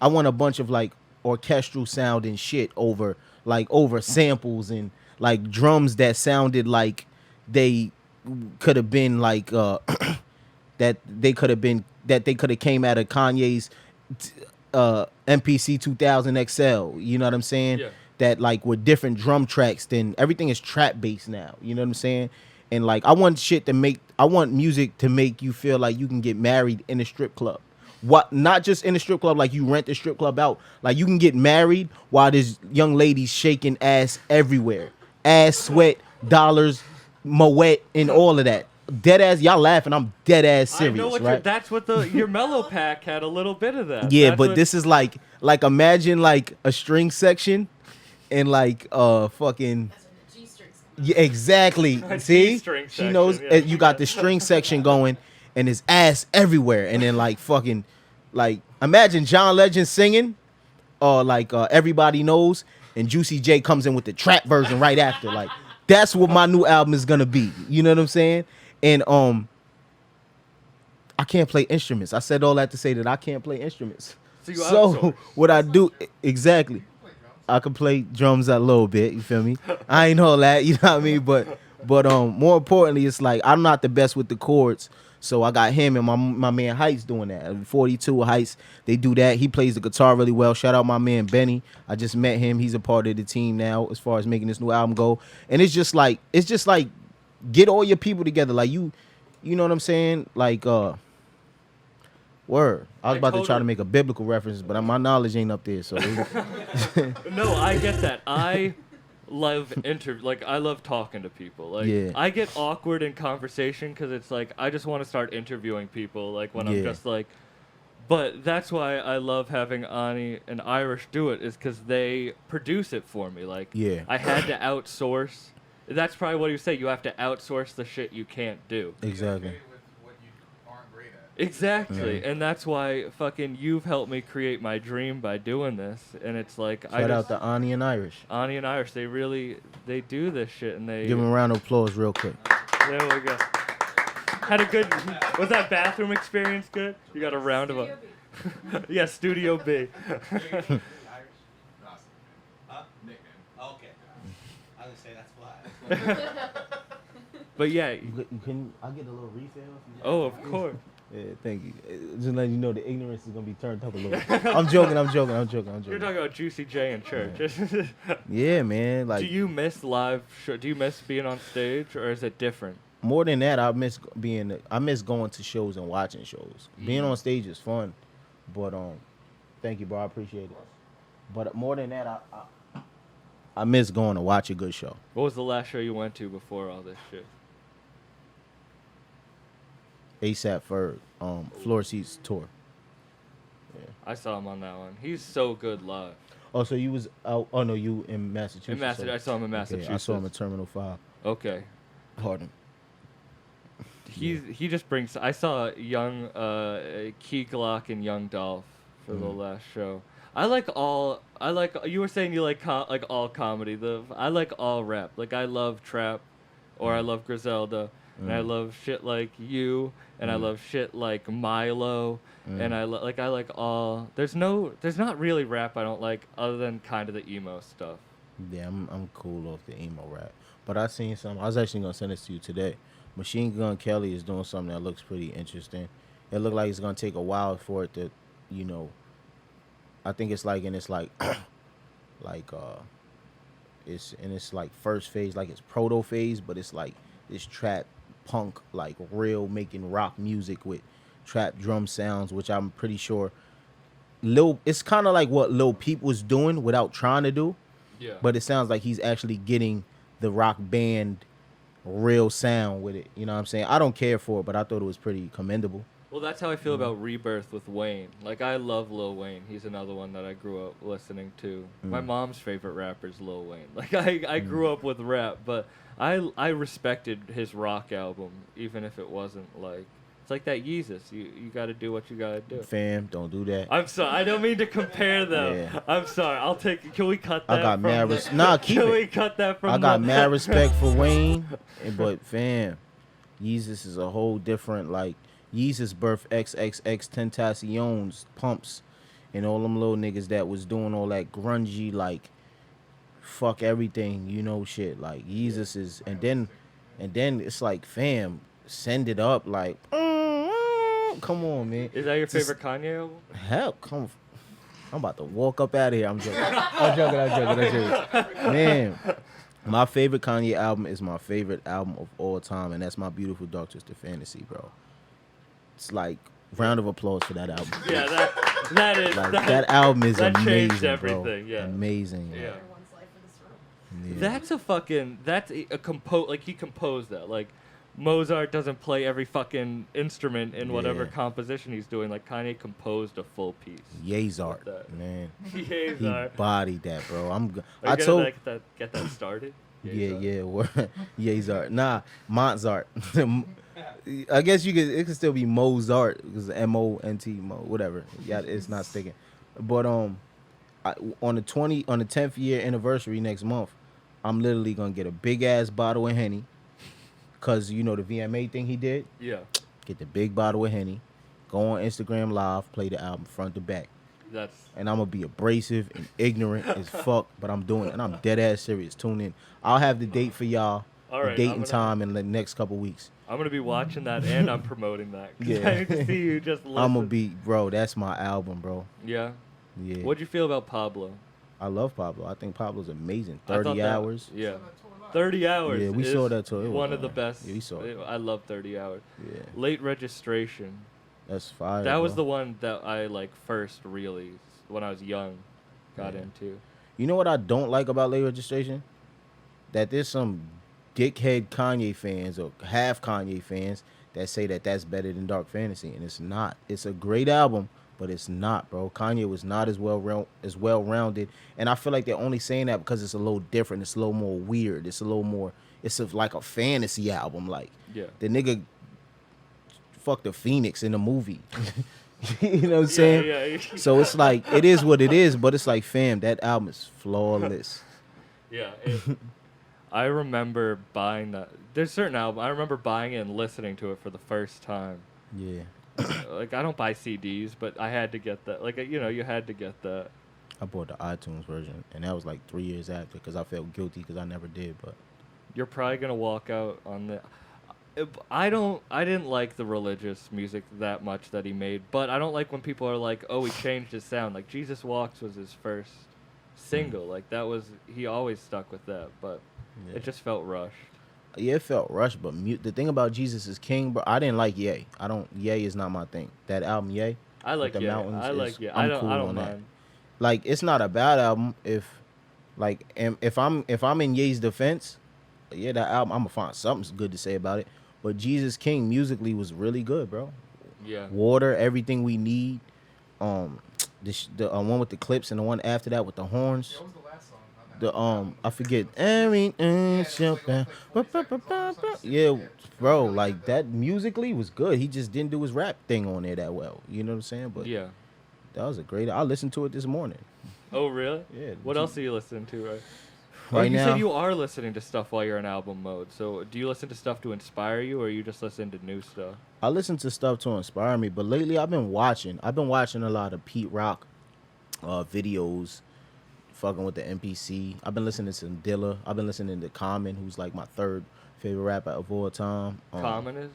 S5: I want a bunch of like orchestral sound and shit over samples and like drums that sounded like they could have been like that they could have came out of Kanye's MPC 2000 XL. You know what I'm saying?
S4: Yeah.
S5: That like with different drum tracks, then everything is trap based now. You know what I'm saying? And like I want music to make you feel like you can get married in a strip club. What, not just in a strip club, like you rent the strip club out. Like you can get married while this young lady's shaking ass everywhere. Ass, sweat, dollars, moet, and all of that. Dead ass, y'all laughing. I'm dead ass serious,
S4: I know what
S5: right?
S4: that's what your mellow pack had a little bit of that.
S5: Yeah,
S4: That's
S5: but
S4: what-
S5: this is like imagine like a string section and like fucking yeah, exactly.
S4: A
S5: See,
S4: G-string
S5: she knows
S4: section, yeah.
S5: you got the string section going and his ass everywhere, and then like fucking like imagine John Legend singing, or like Everybody Knows, and Juicy J comes in with the trap version right after. Like that's what my new album is gonna be. You know what I'm saying? And I can't play instruments. I said all that to say that I can't play instruments.
S4: So you
S5: So
S4: outsource.
S5: what I do exactly, I can play drums a little bit. You feel me? I ain't all that. You know what I mean? But more importantly, it's like I'm not the best with the chords. So I got him and my man Heights doing that. 42 Heights, they do that. He plays the guitar really well. Shout out my man Benny. I just met him. He's a part of the team now as far as making this new album go. And it's just like get all your people together. Like you know what I'm saying? Like word. I was about to try to make a biblical reference, but my knowledge ain't up there. So
S4: No, I get that. I love I love talking to people. Like
S5: Yeah.
S4: I get awkward in conversation because it's like I just want to start interviewing people. Like when I'm
S5: Yeah.
S4: just like, but that's why I love having Ani and Irish do it, is because they produce it for me. Like
S5: Yeah.
S4: I had to outsource. That's probably what you say. You have to outsource the shit you can't do.
S5: exactly.
S6: with what you aren't great at.
S4: Exactly, and that's why fucking you've helped me create my dream by doing this, and it's like
S5: Shout out to Ani and Irish.
S4: Ani and Irish, they do this shit, and they
S5: Give them a round of applause real quick.
S4: there we go. Had a good. Was that bathroom experience good? You got a round of a. Yeah, Studio B.
S6: Huh? Okay. I was gonna say that's fly.
S4: But yeah.
S5: Can I get a little refill?
S4: Oh, of course.
S5: Yeah, thank you. Just letting you know the ignorance is gonna be turned up a little. I'm joking.
S4: You're talking about Juicy J in church.
S5: Yeah, man. Like,
S4: do you miss live? Do you miss being on stage, or is it different?
S5: more than that, I miss going to shows and watching shows. Being on stage is fun, but thank you, bro. I appreciate it. But more than that, I miss going to watch a good show.
S4: What was the last show you went to before all this shit?
S5: ASAP Ferg, Floor Seats tour.
S4: I saw him on that one. He's so good live.
S5: Oh, so you was out? Oh no, you in Massachusetts?
S4: In Massachusetts, I saw him in
S5: Okay,
S4: Massachusetts.
S5: I saw him at Terminal 5.
S4: Okay.
S5: Pardon.
S4: He just brings. I saw young Key Glock and Young Dolph for the last show. I like you were saying you like all comedy. I like all rap. Like I love trap, or I love Griselda, and I love shit like you, and I love shit like Milo, and I like all. There's not really rap I don't like other than kind of the emo stuff.
S5: Yeah, I'm cool off the emo rap. But I seen some. I was actually gonna send this to you today. Machine Gun Kelly is doing something that looks pretty interesting. It looked like it's gonna take a while for it to, I think it's like it's in its like first phase, like it's proto phase, but it's like this trap punk, like real making rock music with trap drum sounds, which I'm pretty sure it's kind of like what Lil Peep was doing without trying to do.
S4: Yeah.
S5: But it sounds like he's actually getting the rock band real sound with it. You know what I'm saying? I don't care for it, but I thought it was pretty commendable.
S4: Well, that's how I feel about Rebirth with Wayne. Like, I love Lil Wayne. He's another one that I grew up listening to. My mom's favorite rapper is Lil Wayne. Like, I grew up with rap, but I respected his rock album, even if it wasn't like... It's like that Yeezus. You got to do what you got to do.
S5: Fam, don't do that.
S4: I'm sorry. I don't mean to compare them.
S5: Yeah.
S4: I'm sorry. I'll take it. Can we cut that?
S5: I got mad keep
S4: Can
S5: it.
S4: we cut that from
S5: I got mad respect for Wayne, but fam, Yeezus is a whole different, like, Yeezus birth XXX Tentacion's Pumps and all them little niggas that was doing all that grungy, like, fuck everything, shit. Like, Yeezus is, and then it's like, fam, send it up, like, come on, man.
S4: Is that your favorite Kanye album?
S5: Hell, I'm about to walk up out of here. I'm joking. Man, my favorite Kanye album is my favorite album of all time, and that's My Beautiful Dark Twisted Fantasy, bro. It's like, round of applause for that album.
S4: Yeah, that is...
S5: Like, that album is
S4: that
S5: amazing,
S4: changed everything,
S5: bro.
S4: yeah.
S5: Amazing.
S4: Yeah.
S7: Everyone's life in this room.
S5: Yeah.
S4: That's a like, he composed that. Like, Mozart doesn't play every fucking instrument in whatever
S5: Yeah.
S4: composition he's doing. Like, Kanye composed a full piece.
S5: Yazart,
S4: that.
S5: man.
S4: Yes,
S5: He bodied that, bro.
S4: Are you gonna get that started?
S5: Yeah. Yazart. Nah, Montzart. I guess it could still be Mozart because M-O-N-T, whatever. Yeah, it's not sticking. But on the 10th year anniversary next month, I'm literally gonna get a big ass bottle of Henny, cause the VMA thing he did.
S4: Yeah.
S5: Get the big bottle of Henny, go on Instagram Live, play the album front to back. And I'm gonna be abrasive and ignorant as fuck, but I'm doing it, and I'm dead ass serious. Tune in. I'll have the date for y'all.
S4: All right,
S5: the date and time in the next couple weeks.
S4: I'm gonna be watching that, and I'm promoting that.
S5: Yeah.
S4: I need to see you just listen.
S5: I'm gonna be, bro. That's my album, bro.
S4: Yeah.
S5: Yeah.
S4: What'd you feel about Pablo?
S5: I love Pablo. I think Pablo's amazing.
S4: I thought
S5: 30
S4: that-
S5: hours.
S4: Yeah. 30 hours.
S5: Yeah, we
S4: is
S5: saw that too. It was
S4: one of the
S5: alright.
S4: best.
S5: Yeah, we saw it.
S4: I love 30 hours.
S5: Yeah.
S4: Late Registration.
S5: That's fire.
S4: That was
S5: bro.
S4: the one that I first really, when I was young, got into.
S5: You know what I don't like about Late Registration? That there's some dickhead Kanye fans or half Kanye fans that say that that's better than Dark Fantasy, and it's not. It's a great album, but it's not, bro. Kanye was not as well-rounded, and I feel like they're only saying that because it's a little different. It's a little more weird. It's a little more. It's like a fantasy album. Like,
S4: Yeah.
S5: the nigga fucked a phoenix in a movie. You know what I'm saying?
S4: Yeah.
S5: So it's like, it is what it is, but it's like, fam, that album is flawless.
S4: Yeah. I remember buying that. There's certain album I remember buying it and listening to it for the first time.
S5: Yeah.
S4: Like I don't buy CDs, but I had to get that. Like you know, you had to get that.
S5: I bought the iTunes version, and that was like 3 years after because I felt guilty because I never did. But
S4: You're probably gonna walk out on the. I didn't like the religious music that much that he made, but I don't like when people are like, "Oh, he changed his sound." Like Jesus Walks was his first single. Like that was he always stuck with that, but
S5: yeah,
S4: it just felt rushed.
S5: yeah, it felt rushed. But the thing about Jesus is King, bro, I didn't like Ye. Ye is not my thing. That album Ye.
S4: I like
S5: the
S4: yeah.
S5: mountains
S4: I
S5: is-
S4: like yeah.
S5: I'm
S4: I don't
S5: cool
S4: I don't
S5: on that.
S4: mind.
S5: Like it's not a bad album if I'm in Ye's defense, yeah, that album I'm gonna find something good to say about it. But Jesus King musically was really good, bro.
S4: Yeah.
S5: Water, everything we need. The one with the clips and the one after that with the horns.
S8: What was the last song on that?
S5: I forget. Everything shall pass. Yeah, bro, like that musically was good. He just didn't do his rap thing on there that well. You know what I'm saying? But
S4: Yeah.
S5: that was a great. I listened to it this morning.
S4: Oh really?
S5: Yeah.
S4: What else are you listening to right?
S5: Right
S4: you
S5: now,
S4: said you are listening to stuff while you're in album mode. So do you listen to stuff to inspire you, or you just listen to new stuff?
S5: I listen to stuff to inspire me, but lately I've been watching a lot of Pete Rock videos, fucking with the NPC. I've been listening to some Dilla. I've been listening to Common, who's like my third favorite rapper of all time.
S4: Common is.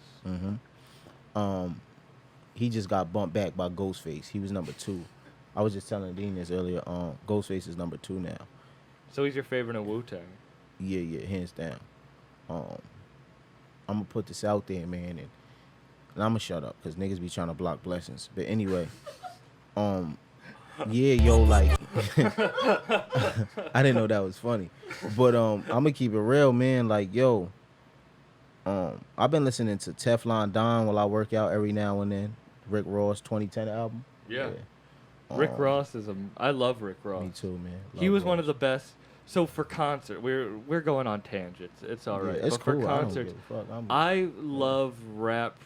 S5: He just got bumped back by Ghostface. He was number 2. I was just telling Dean this earlier. Ghostface is number 2 now.
S4: So he's your favorite in Wu-Tang.
S5: Yeah, hands down. I'm gonna put this out there, man, and I'm gonna shut up because niggas be trying to block blessings. But anyway, yeah, yo, like, I didn't know that was funny, but I'm gonna keep it real, man. Like, yo, I've been listening to Teflon Don while I work out every now and then. Rick Ross 2010 album.
S4: Yeah. Rick Ross is I love Rick Ross.
S5: Me too, man.
S4: He
S5: Love
S4: was one
S5: Ross.
S4: of the best. So for concert, we're going on tangents. It's all right.
S5: Yeah, it's
S4: but
S5: cool.
S4: for concerts,
S5: I don't give a fuck.
S4: I love rap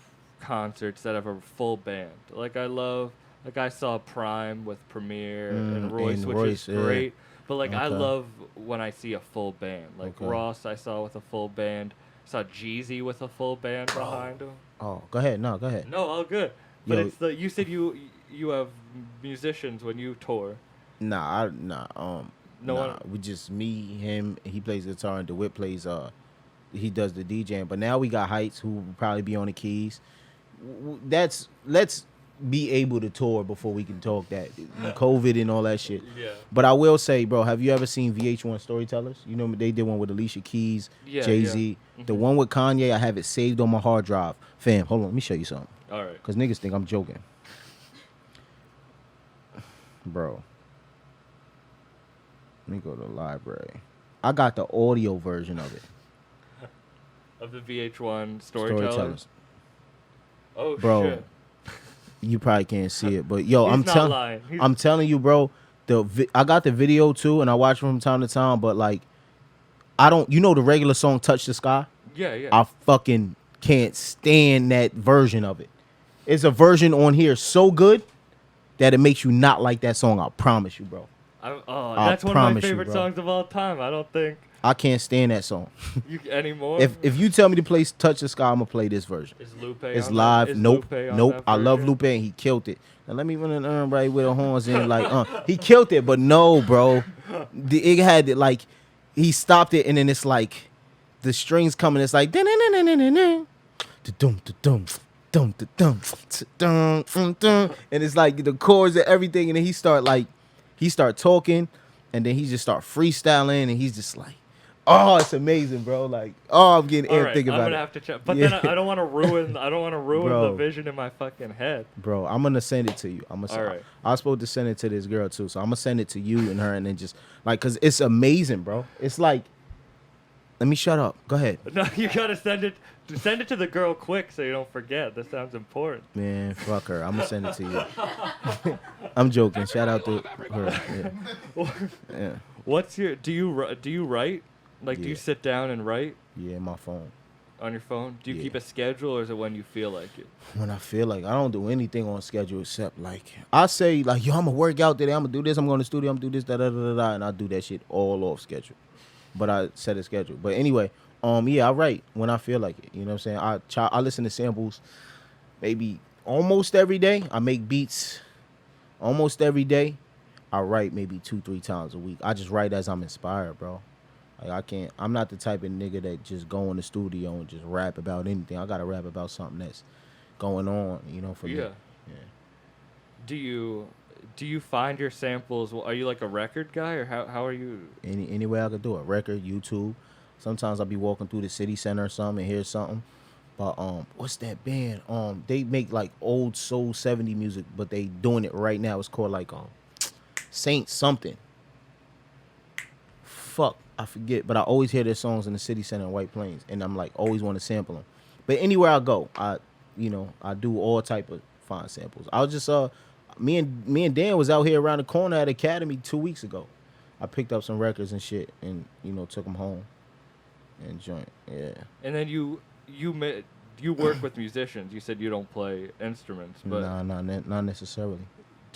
S4: concerts that have a full band. Like I saw Prime with Premier and Royce,
S5: and
S4: which
S5: Royce,
S4: is
S5: yeah.
S4: great. But like I
S5: Okay.
S4: love when I see a full band. Like
S5: Okay.
S4: Ross, I saw with a full band. Saw Jeezy with a full band behind him.
S5: Oh, go ahead. No, go ahead.
S4: No, all good. But
S5: Yo.
S4: it's you said you have musicians when you tour.
S5: No
S4: one-
S5: one. We just me, him. He plays guitar and DeWitt plays. He does the DJing. But now we got Heights, who will probably be on the keys. Let's be able to tour before we can talk that COVID and all that shit.
S4: Yeah.
S5: But I will say, bro, have you ever seen VH1 Storytellers? You know they did one with Alicia Keys,
S4: Yeah,
S5: Jay-Z.
S4: yeah.
S5: The one with Kanye, I have it saved on my hard drive. Fam, hold on, let me show you something.
S4: All right.
S5: Cause niggas think I'm joking. Bro. Let me go to the library. I got the audio version of it.
S4: Of the VH1 Storytellers. Oh
S5: Bro,
S4: shit.
S5: You probably can't see it, but yo,
S4: He's
S5: I'm
S4: not
S5: telling
S4: lying.
S5: I'm telling you, bro, I got the video too and I watch it from time to time, but like I don't the regular song Touch the Sky?
S4: Yeah.
S5: I fucking can't stand that version of it. It's a version on here so good that it makes you not like that song. I promise you, bro.
S4: That's one of my
S5: promise you,
S4: favorite
S5: bro.
S4: songs of all time. I don't think
S5: I can't stand that song.
S4: you anymore.
S5: If you tell me to play Touch the Sky, I'm gonna play this version.
S4: Is Lupe
S5: It's
S4: on
S5: live.
S4: That? Is
S5: Nope.
S4: Lupe on
S5: Nope.
S4: that
S5: I love
S4: version?
S5: Lupe and he killed it. Now let me run an right with the horns in like he killed it, but no, bro. It had it like he stopped it and then it's like the strings coming, it's like and it's like the chords and everything, and then he start talking and then he just start freestyling and he's just like, oh, it's amazing, bro. Like, oh, I'm getting
S4: All
S5: amped
S4: right,
S5: thinking
S4: I'm
S5: about
S4: gonna
S5: it.
S4: have to check. But
S5: Yeah.
S4: then I don't want to ruin. I don't want to ruin
S5: Bro.
S4: the vision in my fucking head.
S5: Bro, I'm gonna send it to you.
S4: All right.
S5: I was supposed to send it to this girl too, so I'm gonna send it to you and her, and then just like, cause it's amazing, bro. It's like, let me shut up. Go ahead,
S4: No, you gotta send it. Send it to the girl quick so you don't forget. That sounds important.
S5: man. Fuck her. I'm gonna send it to you. I'm joking. Shout out to her. Yeah,
S4: What's your? Do you write? Like, do you
S5: Yeah.
S4: sit down and write
S5: yeah. My phone.
S4: on your phone? Do you
S5: Yeah.
S4: keep a schedule, or is it when you feel like it?
S5: When I feel like I don't do anything on schedule except like I say like, yo, I'm gonna work out today. I'm gonna do this. I'm going to the studio. I'm gonna do this. Da da da da da. And I do that shit all off schedule. but I set a schedule. But anyway, yeah, I write when I feel like it. You know what I'm saying? I listen to samples maybe almost every day. I make beats almost every day. I write maybe 2-3 times a week. I just write as I'm inspired, bro. Like I'm not the type of nigga that just go in the studio and just rap about anything. I gotta rap about something that's going on, you know, for me.
S4: Yeah. Do you find your samples? Are you like a record guy, or how are you?
S5: Any way I could do it. Record, YouTube. Sometimes I'll be walking through the city center or something and hear something. But what's that band? They make like old soul 70 music, but they doing it right now. It's called like Saint something. Fuck, I forget. But I always hear their songs in the city center in White Plains, and I'm like always want to sample them. But anywhere I go, I do all type of fine samples. I was just me and Dan was out here around the corner at Academy 2 weeks ago. I picked up some records and shit, and took them home and joint. Yeah.
S4: And then you work with musicians. You said you don't play instruments, but
S5: not necessarily.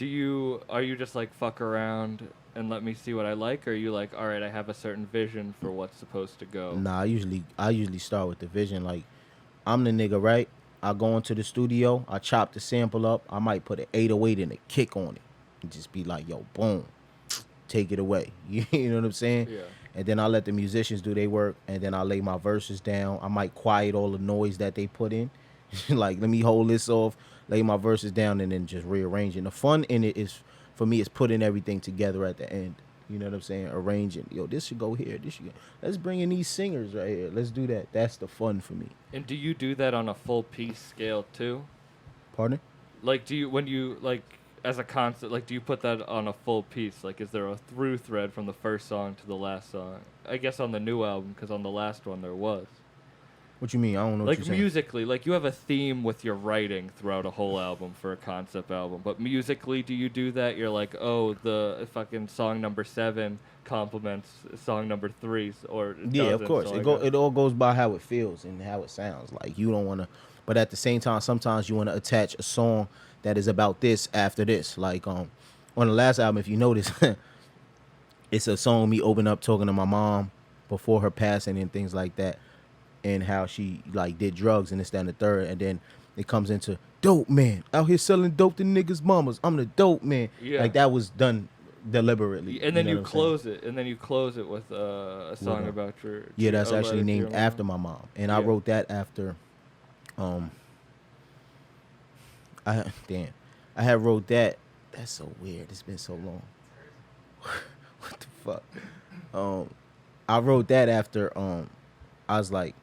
S4: Are you just like fuck around and let me see what I like, or are you like, all right, I have a certain vision for what's supposed to go?
S5: Nah, I usually start with the vision. Like, I'm the nigga, right? I go into the studio, I chop the sample up, I might put an 808 and a kick on it, and just be like, yo, boom, take it away. You know what I'm saying?
S4: Yeah.
S5: And then I let the musicians do their work, and then I lay my verses down. I might quiet all the noise that they put in. Like, let me hold this off, lay my verses down, and then just rearrange. And the fun in it is, for me, is putting everything together at the end. You know what I'm saying? Arranging. Yo, this should go here. This should go. Let's bring in these singers right here. Let's do that. That's the fun for me.
S4: And do you do that on a full piece scale too?
S5: Pardon?
S4: Like, when you like as a concert, like, do you put that on a full piece? Like, is there a through thread from the first song to the last song? I guess on the new album, because on the last one there was.
S5: What you mean? I don't know what you're
S4: Like,
S5: saying.
S4: musically, like, you have a theme with your writing throughout a whole album for a concept album. But musically, do you do that? You're like, oh, the fucking song number 7 complements song number 3, or it
S5: Yeah, of
S4: doesn't,
S5: course.
S4: so
S5: It all goes by how it feels and how it sounds. Like, you don't want to, but at the same time, sometimes you want to attach a song that is about this after this. Like, on the last album, if you notice, it's a song me open up talking to my mom before her passing and things like that, and how she like did drugs and this, that, and the third, and then it comes into dope man out here selling dope to niggas' mamas. I'm the dope man.
S4: Yeah.
S5: Like, that was done deliberately.
S4: And then
S5: know
S4: you
S5: what I'm saying?
S4: close it, and then you close it with a song about your.
S5: Yeah, that's
S4: a
S5: actually
S4: letter to
S5: named
S4: your
S5: after
S4: mom.
S5: my mom, and I
S4: Yeah.
S5: wrote that after. I had wrote that. That's so weird. It's been so long. What the fuck? I wrote that after. I was like,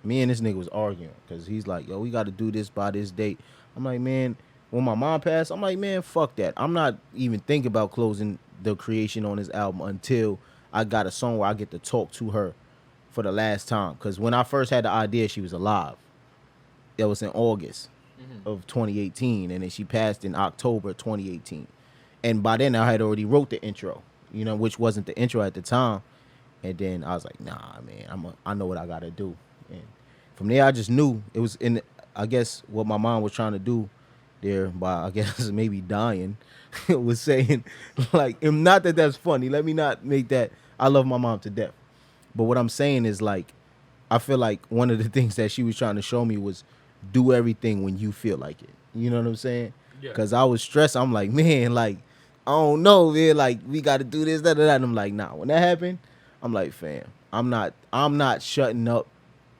S5: me and this nigga was arguing because he's like, yo, we got to do this by this date. I'm like, man, when my mom passed, I'm like, man, fuck that. I'm not even thinking about closing the creation on this album until I got a song where I get to talk to her for the last time. Because when I first had the idea, she was alive. That was in August of 2018, and then she passed in October 2018. And by then, I had already wrote the intro, which wasn't the intro at the time. And then I was like, nah, man, I know what I got to do. And from there, I just knew it was I guess what my mom was trying to do there by, I guess, maybe dying, was saying, like, not that that's funny. Let me not make that. I love my mom to death. But what I'm saying is, like, I feel like one of the things that she was trying to show me was do everything when you feel like it. You know what I'm saying?
S4: Yeah.
S5: Because I was stressed. I'm like, man, like, I don't know, man. Like, we got to do this, that, that. And I'm like, nah. When that happened, I'm like, fam, I'm not shutting up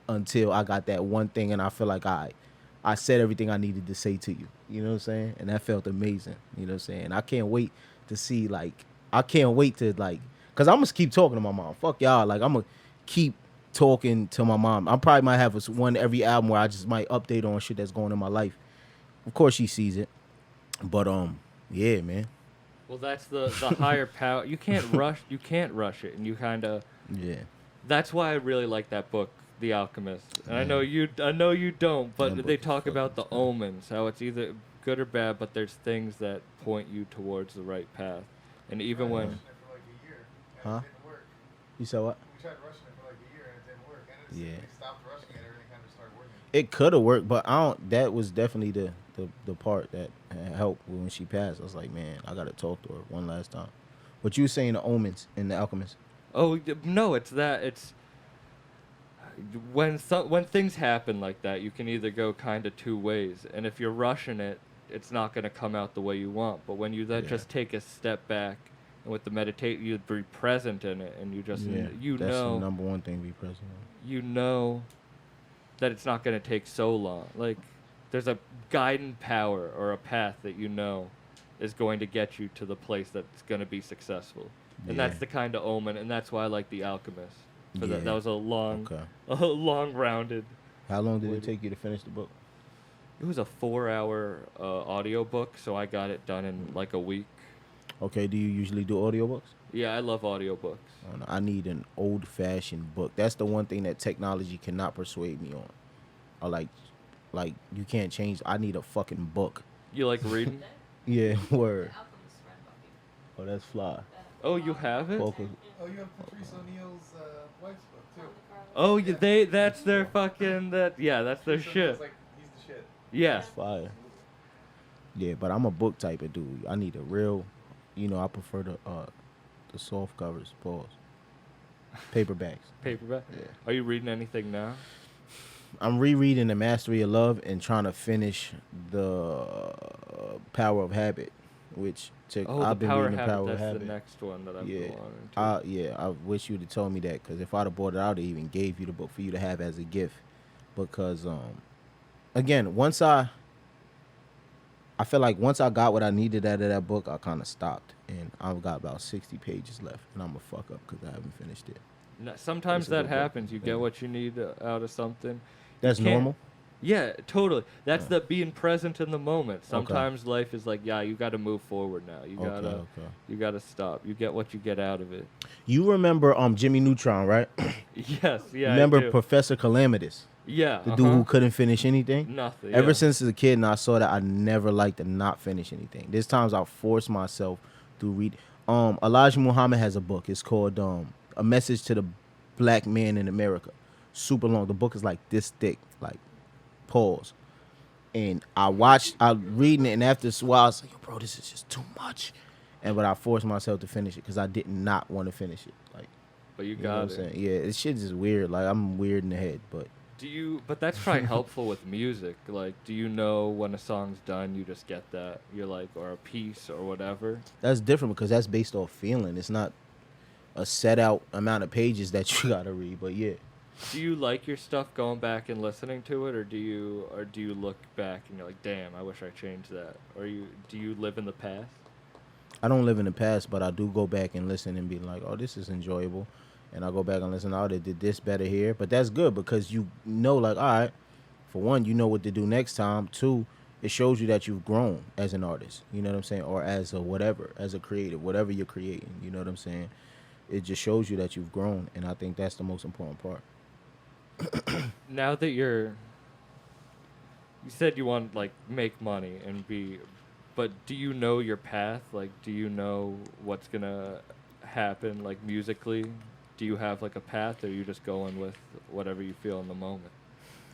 S5: until I got that one thing, and I feel like I said everything I needed to say to you. You know what I'm saying? And that felt amazing. You know what I'm saying? I can't wait to see, like, because I'm going to keep talking to my mom. Fuck y'all. Like, I'm going to keep talking to my mom. I probably might have one every album where I just might update on shit that's going on in my life. Of course she sees it. But, yeah, man.
S4: Well, that's the higher power. You can't rush it, and you kind of.
S5: Yeah.
S4: That's why I really like that book, The Alchemist. And I know you don't, but
S5: That
S4: they
S5: book is
S4: talk about the
S5: fucking
S4: omens, how it's either good or bad, but there's things that point you towards the right path. And even when.
S8: Rushing it for like a year, and
S5: Huh?
S8: it didn't work.
S5: You said what?
S8: We tried rushing it for like a year, and it didn't work. And it's,
S5: Yeah.
S8: we stopped rushing it, everything kind of started working.
S5: It could have worked, but that was definitely the part that helped when she passed. I was like, man, I gotta talk to her one last time. But you were saying the omens in The Alchemist.
S4: Oh no, it's that. It's when things happen like that, you can either go kind of two ways, and if you're rushing it, it's not going to come out the way you want. But when you then just take a step back, and with the meditate, you be present in it, and you just you
S5: that's
S4: know
S5: the number one thing. Be present.
S4: you know that it's not going to take so long. Like there's a guiding power or a path that you know is going to get you to the place that's going to be successful, and that's the kind of omen, and that's why I like The Alchemist. For that was a long, rounded.
S5: How long did it take you to finish the book?
S4: It was a 4-hour audio book, so I got it done in like a week.
S5: Okay, do you usually do audiobooks?
S4: Yeah, I love audiobooks.
S5: I need an old-fashioned book. That's the one thing that technology cannot persuade me on. Or like you can't change. I need a fucking book.
S4: You like reading?
S5: Yeah, word.
S7: The Alchemist read Buffy.
S5: Oh, that's fly.
S4: Oh, you have it?
S5: Focus.
S8: Oh, you have Patrice O'Neal's wife's book too.
S4: Oh, that's their fucking that's their
S8: Patrice
S4: shit.
S8: O'Neal's like, he's the shit.
S4: Yeah.
S5: That's fire. Yeah, but I'm a book type of dude. I need a real, I prefer the soft covers, pause. Paperbacks.
S4: Paperback.
S5: Yeah.
S4: Are you reading anything now?
S5: I'm rereading The Mastery of Love and trying to finish The Power of Habit, which I've been reading The Power of
S4: That's
S5: Habit.
S4: the next one that I'm
S5: Yeah,
S4: going into.
S5: I wish you'd have told me that, because if I'd have bought it, I'd have even gave you the book for you to have as a gift. Because, again, I feel like once I got what I needed out of that book, I kind of stopped, and I've got about 60 pages left, and I'm gonna fuck up because I haven't finished it.
S4: Sometimes
S5: It's a
S4: that
S5: good book.
S4: happens. You get what you need out of something.
S5: That's
S4: can't-
S5: normal.
S4: Yeah, totally. That's the being present in the moment. Sometimes life is like, you got to move forward now. You gotta stop. You get what you get out of it.
S5: You remember Jimmy Neutron, right?
S4: Yes, yeah.
S5: Remember
S4: I do.
S5: Professor Calamitous,
S4: Yeah,
S5: the dude who couldn't finish anything?
S4: nothing.
S5: Ever
S4: yeah.
S5: since as a kid, and I saw that, I never liked to not finish anything. There's times I'll force myself to read. Elijah Muhammad has a book. It's called A Message to the Black Man in America. Super long. The book is like this thick, like pause. And I'm reading it, and after a while, I was like, yo, bro, this is just too much. But I forced myself to finish it because I did not want to finish it. Like,
S4: But you
S5: you know what I'm
S4: got it.
S5: saying? Yeah, this shit is weird. Like, I'm weird in the head, but
S4: But that's probably helpful with music. Like, do you know when a song's done? You just get that. You're like, or a piece or whatever.
S5: that's different because that's based off feeling. It's not a set out amount of pages that you gotta read. But yeah,
S4: Do you like your stuff going back and listening to it, or do you look back and you're like, damn, I wish I changed that? Or do you live in the past?
S5: I don't live in the past, but I do go back and listen and be like, oh, this is enjoyable. And I go back and listen, oh, they did this better here. But that's good because you know, like, all right, for one, you know what to do next time. Two, it shows you that you've grown as an artist. You know what I'm saying? Or as a whatever, as a creative, whatever you're creating. You know what I'm saying? It just shows you that you've grown. And I think that's the most important part.
S4: Now that you said you want like make money but do you know your path? Like, do you know what's gonna happen like musically? Do you have like a path, or are you just going with whatever you feel in the moment?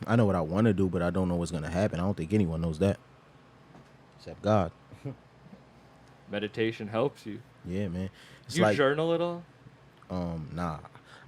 S5: I know what I want to do, but I don't know what's going to happen. I don't think anyone knows that. Except God.
S4: Meditation helps you.
S5: Yeah, man. It's
S4: You
S5: like,
S4: journal at all?
S5: nah.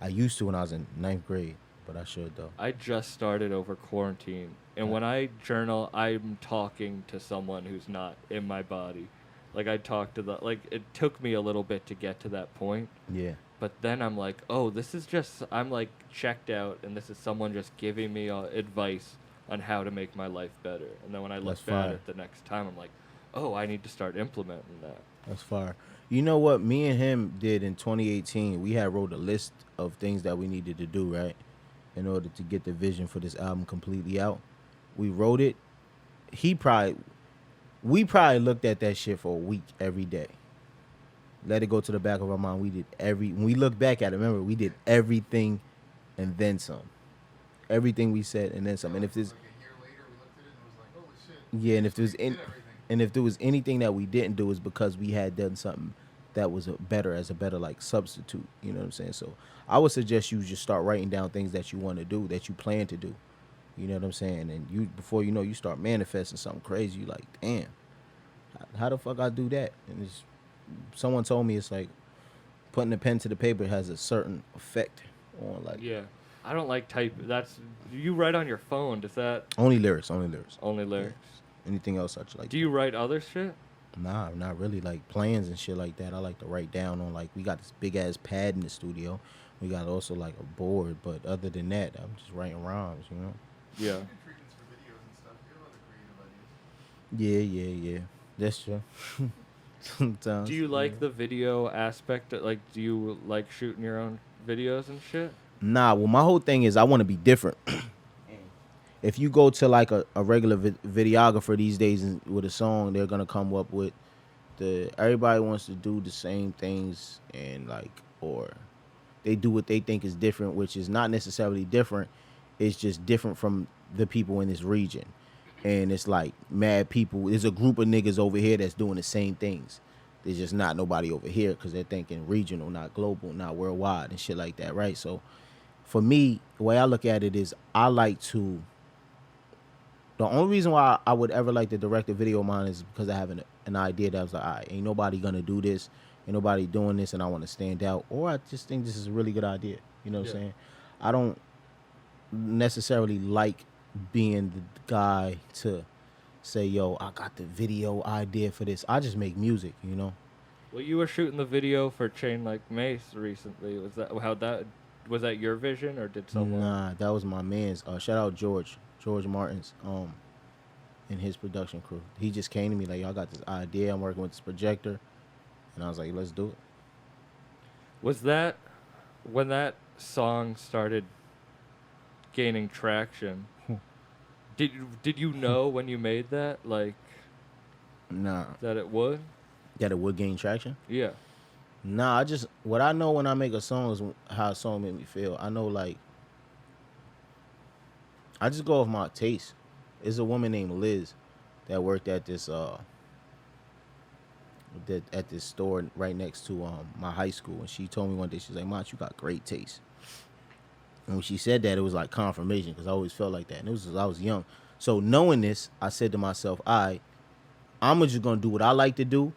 S5: I used to when I was in 9th grade, but I should, though.
S4: I just started over quarantine, and when I journal, I'm talking to someone who's not in my body. Like, I talk to it took me a little bit to get to that point,
S5: Yeah.
S4: but then I'm like, oh, this is just, I'm like checked out, and this is someone just giving me advice on how to make my life better. And then when I look
S5: That's
S4: back
S5: fire.
S4: at the next time, I'm like, oh, I need to start implementing that.
S5: That's fire. You know what me and him did in 2018? We had wrote a list of things that we needed to do, right? In order to get the vision for this album completely out. We wrote it. We probably looked at that shit for a week every day. Let it go to the back of our mind. When we look back at it, remember, we did everything and then some. Everything we said and then some. And if there's,
S8: Like a year later, we looked at it and it was like, holy shit.
S5: yeah, and if there's
S8: We did everything.
S5: and if there was anything that we didn't do, is because we had done something that was a better like substitute. You know what I'm saying? So I would suggest you just start writing down things that you want to do, that you plan to do. You know what I'm saying? And you, before you know, you start manifesting something crazy. You like, damn, how the fuck I do that? And someone told me it's like putting the pen to the paper has a certain effect on like
S4: Yeah. I don't like type. That's you write on your phone. Does that
S5: only lyrics.
S4: only lyrics?
S5: Anything else I just like.
S4: Do you write other shit?
S5: Nah, not really. Like plans and shit like that. I like to write down on like we got this big ass pad in the studio. We got also like a board, but other than that, I'm just writing rhymes. You know.
S4: Yeah.
S8: You do treatments for videos and stuff. You have other creative ideas.
S5: Yeah. That's true. Sometimes.
S4: Do you like the video aspect? Like, do you like shooting your own videos and shit?
S5: Nah, well, my whole thing is I want to be different. If you go to like a regular videographer these days with a song, they're gonna come up with everybody wants to do the same things and like, or they do what they think is different, which is not necessarily different. It's just different from the people in this region. And it's like mad people. There's a group of niggas over here that's doing the same things. There's just not nobody over here because they're thinking regional, not global, not worldwide and shit like that, right? So for me, the way I look at it is I like to. The only reason why I would ever like to direct a video of mine is because I have an idea that I was like, all right, ain't nobody gonna do this, ain't nobody doing this, and I want to stand out, or I just think this is a really good idea. You know what I'm saying? I don't necessarily like being the guy to say, yo, I got the video idea for this. I just make music, you know?
S4: Well, you were shooting the video for Chain Like Mace recently. Was that your vision or did someone?
S5: Nah, that was my man's. Shout out George Martins, and his production crew. He just came to me like, yo, I got this idea. I'm working with this projector, and I was like, let's do it.
S4: Was that when that song started gaining traction? Did you know when you made that, like,
S5: Nah,
S4: that it would?
S5: that it would gain traction.
S4: Yeah.
S5: Nah, what I know when I make a song is how a song make me feel. I know, like, I just go off my taste. There's a woman named Liz that worked at this at this store right next to my high school, and she told me one day, she's like, Mont, you got great taste. And when she said that, it was like confirmation because I always felt like that, and it was I was young. So knowing this, I said to myself, I'm just gonna do what I like to do,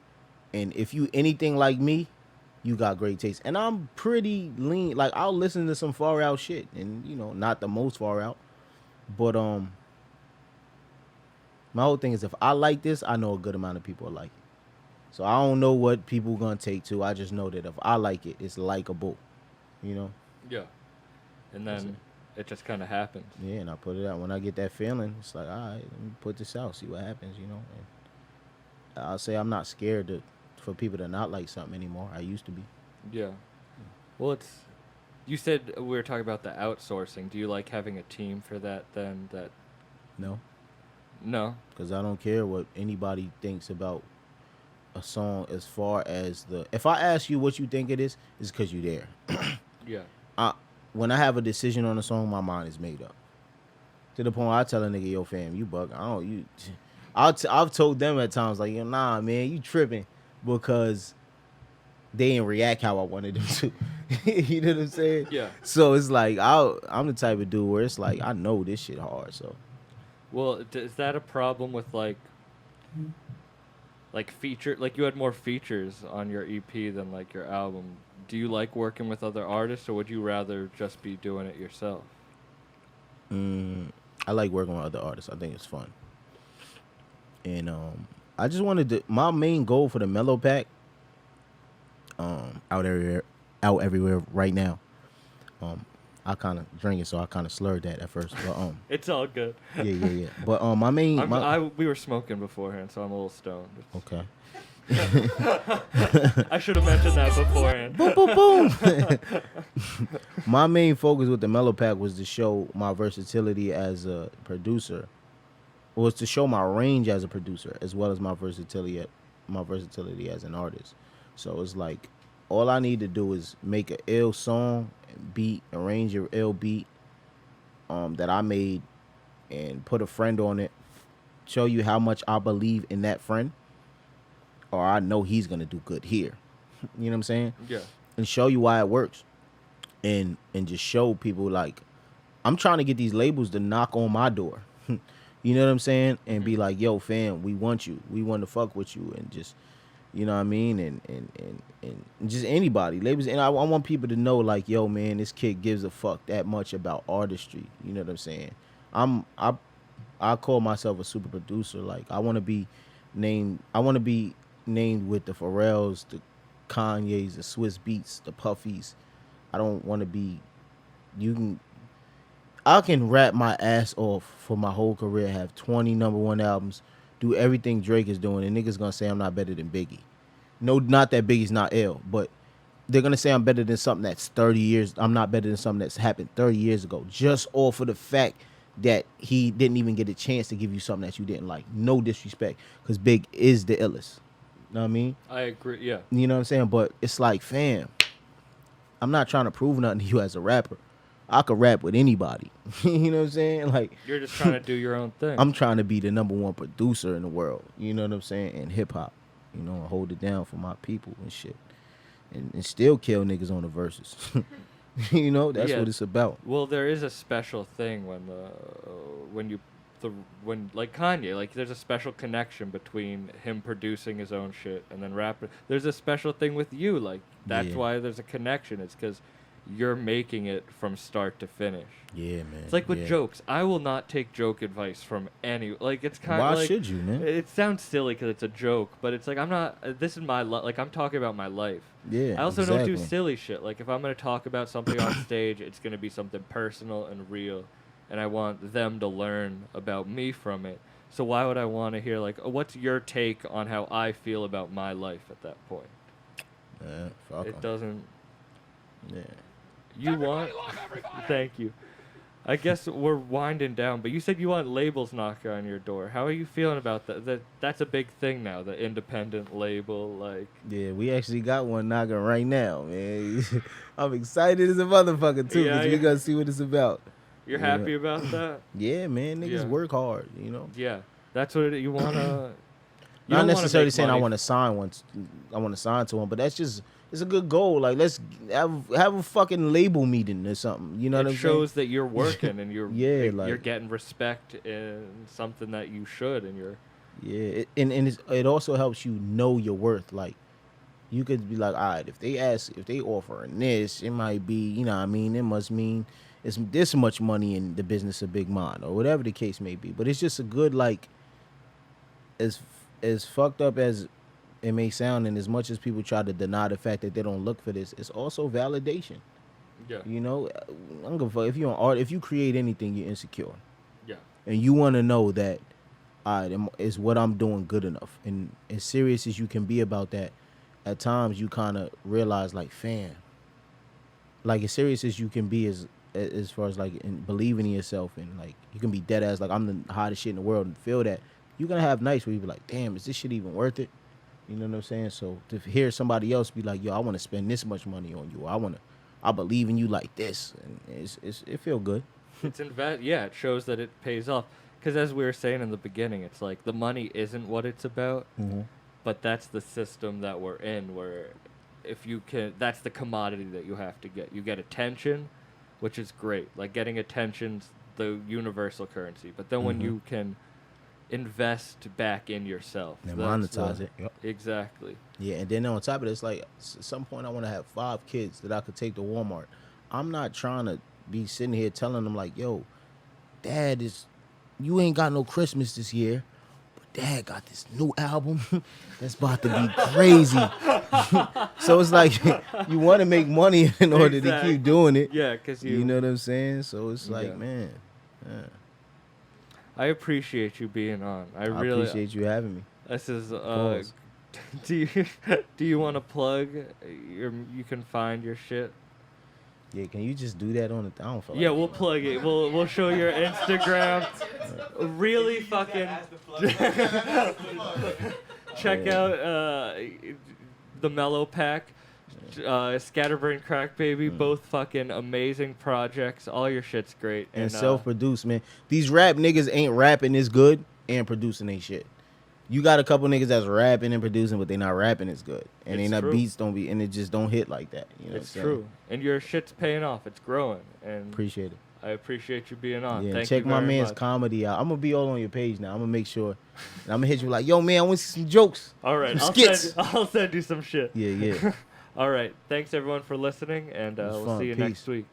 S5: and if you anything like me, you got great taste. And I'm pretty lean. Like, I'll listen to some far out shit, and you know, not the most far out, but my whole thing is if I like this, I know a good amount of people like it. So I don't know what people gonna take to. I just know that if I like it, it's likable, you know.
S4: Yeah. And then it just kind of happens.
S5: Yeah, and I put it out. When I get that feeling, it's like, all right, let me put this out, see what happens, you know. And I'll say I'm not scared for people to not like something anymore. I used to be.
S4: Yeah. Well, you said we were talking about the outsourcing. Do you like having a team for that then?
S5: No,
S4: No.
S5: because I don't care what anybody thinks about a song as far as if I ask you what you think it is, it's because you're there.
S4: Yeah.
S5: When I have a decision on a song, my mind is made up. To the point where I tell a nigga, yo, fam, you bug. I've told them at times, like, yo, nah, man, you tripping, because they didn't react how I wanted them to. You know what I'm saying?
S4: Yeah.
S5: So it's like, I'm the type of dude where it's like, I know this shit hard, so.
S4: Well, is that a problem with like feature? Like, you had more features on your EP than like your album. Do you like working with other artists, or would you rather just be doing it yourself?
S5: I like working with other artists. I think it's fun. And I just wanted to. My main goal for the Mellow Pack, out everywhere right now. I kind of drink it, so I kind of slurred that at first. But
S4: It's all good.
S5: yeah. But my main.
S4: We were smoking beforehand, so I'm a little stoned.
S5: Okay.
S4: I should have mentioned that beforehand.
S5: Boom, boom, boom. My main focus with the Mellow Pack was to show my versatility as a producer. Was to show my range as a producer, as well as my versatility as an artist. So it's like, all I need to do is make an ill song, beat, arrange an ill beat that I made, and put a friend on it. Show you how much I believe in that friend, or I know he's gonna do good here. You know what I'm saying?
S4: Yeah.
S5: And show you why it works, and just show people, like, I'm trying to get these labels to knock on my door. You know what I'm saying? And be like, yo, fam, we want you. We want to fuck with you. And just, You know what I mean? And just anybody. Labels, and I want people to know, like, yo, man, this kid gives a fuck that much about artistry. You know what I'm saying? I call myself a super producer. Like, I want to be named with the Pharrells, the Kanyes, the Swiss Beats, the Puffies. I don't want to be. I can rap my ass off for my whole career, have 20 #1 albums, do everything Drake is doing, and niggas gonna say I'm not better than Biggie. No, not that Biggie's not ill, but they're gonna say I'm better than something that's 30 years. I'm not better than something that's happened 30 years ago, just off of the fact that he didn't even get a chance to give you something that you didn't like. No disrespect, because Big is the illest. You know what I mean?
S4: I agree. Yeah.
S5: You know what I'm saying? But it's like, fam, I'm not trying to prove nothing to you as a rapper. I could rap with anybody. You know what I'm saying? Like,
S4: You're just trying to do your own thing.
S5: I'm trying to be the #1 producer in the world. You know what I'm saying? In hip hop. You know, and hold it down for my people and shit. And still kill niggas on the verses. You know, that's
S4: Yeah.
S5: what it's about.
S4: Well, there is a special thing when like Kanye, like there's a special connection between him producing his own shit and then rapping. There's a special thing with you, like that's
S5: Yeah.
S4: why there's a connection. It's because you're making it from start to finish.
S5: Yeah, man.
S4: It's like with
S5: yeah.
S4: jokes. I will not take joke advice from any. Like it's kind of
S5: Why
S4: like,
S5: should you, man?
S4: It sounds silly because it's a joke, but it's like I'm not. This is my like I'm talking about my life.
S5: Yeah,
S4: I also don't do
S5: exactly.
S4: silly shit. Like if I'm gonna talk about something on stage, it's gonna be something personal and real, and I want them to learn about me from it. So why would I want to hear like, oh, what's your take on how I feel about my life at that point?
S5: Yeah, fuck
S4: It
S5: 'em.
S4: doesn't.
S5: Yeah.
S4: You want? Thank you. I guess we're winding down, but you said you want labels knocking on your door. How are you feeling about that? That's a big thing now, the independent label, like.
S5: Yeah, we actually got one knocking right now, man. I'm excited as a motherfucker, too,
S4: Yeah,
S5: because we
S4: yeah.
S5: gonna see what it's about.
S4: You're
S5: Yeah.
S4: happy about that?
S5: Yeah, man, niggas
S4: Yeah.
S5: work hard, you know?
S4: Yeah, that's what you wanna.
S5: Not necessarily saying I want to sign one. I want to sign to one, but that's just it's a good goal. Like let's have a fucking label meeting or something. You know what
S4: It
S5: I'm
S4: shows
S5: saying?
S4: that you're working and you're
S5: Yeah,
S4: like, you're
S5: like-
S4: getting respect in something that you should, and you're.
S5: Yeah, it also helps you know your worth. Like you could be like, all right, if they offering this, it might be, you know what I mean? It must mean it's this much money in the business of Big Mon or whatever the case may be. But it's just a good, like, as fucked up as it may sound, and as much as people try to deny the fact that they don't look for this, it's also validation.
S4: Yeah.
S5: You know, I don't give a fuck if you're an art. If you create anything, you're insecure,
S4: Yeah.
S5: and you want to know that, all right, is what I'm doing good enough? And as serious as you can be about that, at times you kind of realize, like, fam, like as serious as you can be as far as like in believing in yourself, and like you can be dead ass like I'm the hottest shit in the world and feel that, you're gonna have nights where you be like, damn, is this shit even worth it? You know what I'm saying? So to hear somebody else be like, yo, I want to spend this much money on you, I believe in you like this, and it feel good.
S4: It's yeah, it shows that it pays off. Because as we were saying in the beginning, it's like the money isn't what it's about, but that's the system that we're in, where if you can, that's the commodity that you have to get. You get attention, which is great. Like getting attention's the universal currency. But then when you can invest back in yourself,
S5: And
S4: that's
S5: monetize it. Yep.
S4: Exactly.
S5: Yeah, and then on top of it, it's like at some point I want to have 5 kids that I could take to Walmart. I'm not trying to be sitting here telling them like, yo, Dad, you ain't got no Christmas this year, but Dad got this new album that's about to be crazy. So it's like you want to make money in order to
S4: Exactly.
S5: keep doing it.
S4: Yeah, because
S5: You know what I'm saying? So it's like,
S4: Yeah.
S5: man,
S4: I appreciate you being on. I
S5: I
S4: really
S5: appreciate you having me.
S4: This is
S5: course.
S4: do you want to plug you can find your shit?
S5: Yeah, can you just do that on the? I don't feel like
S4: Yeah,
S5: it.
S4: we'll plug it. We'll show your Instagram. Really fucking check out the Mellow Pack, Scatterbrain Crack Baby, both fucking amazing projects. All your shit's great.
S5: And self-produced, man. These rap niggas ain't rapping this good and producing they shit. You got a couple niggas that's rapping and producing, but they not rapping as good, and they
S4: It's
S5: not
S4: true.
S5: beats don't be, and it just don't hit like that. You know,
S4: It's
S5: what I'm saying?
S4: true, and your shit's paying off. It's growing, and
S5: Appreciate it.
S4: I appreciate you being on.
S5: Yeah,
S4: Thank
S5: check
S4: you
S5: my
S4: very
S5: man's
S4: much.
S5: comedy out. I'm gonna be all on your page now. I'm gonna make sure. And I'm gonna hit you like, yo, man, I want to see some jokes.
S4: All right,
S5: Some
S4: I'll
S5: skits.
S4: I'll send you some shit.
S5: Yeah, yeah.
S4: All right, thanks everyone for listening, and
S5: It was
S4: we'll
S5: fun.
S4: see you
S5: Peace.
S4: next week.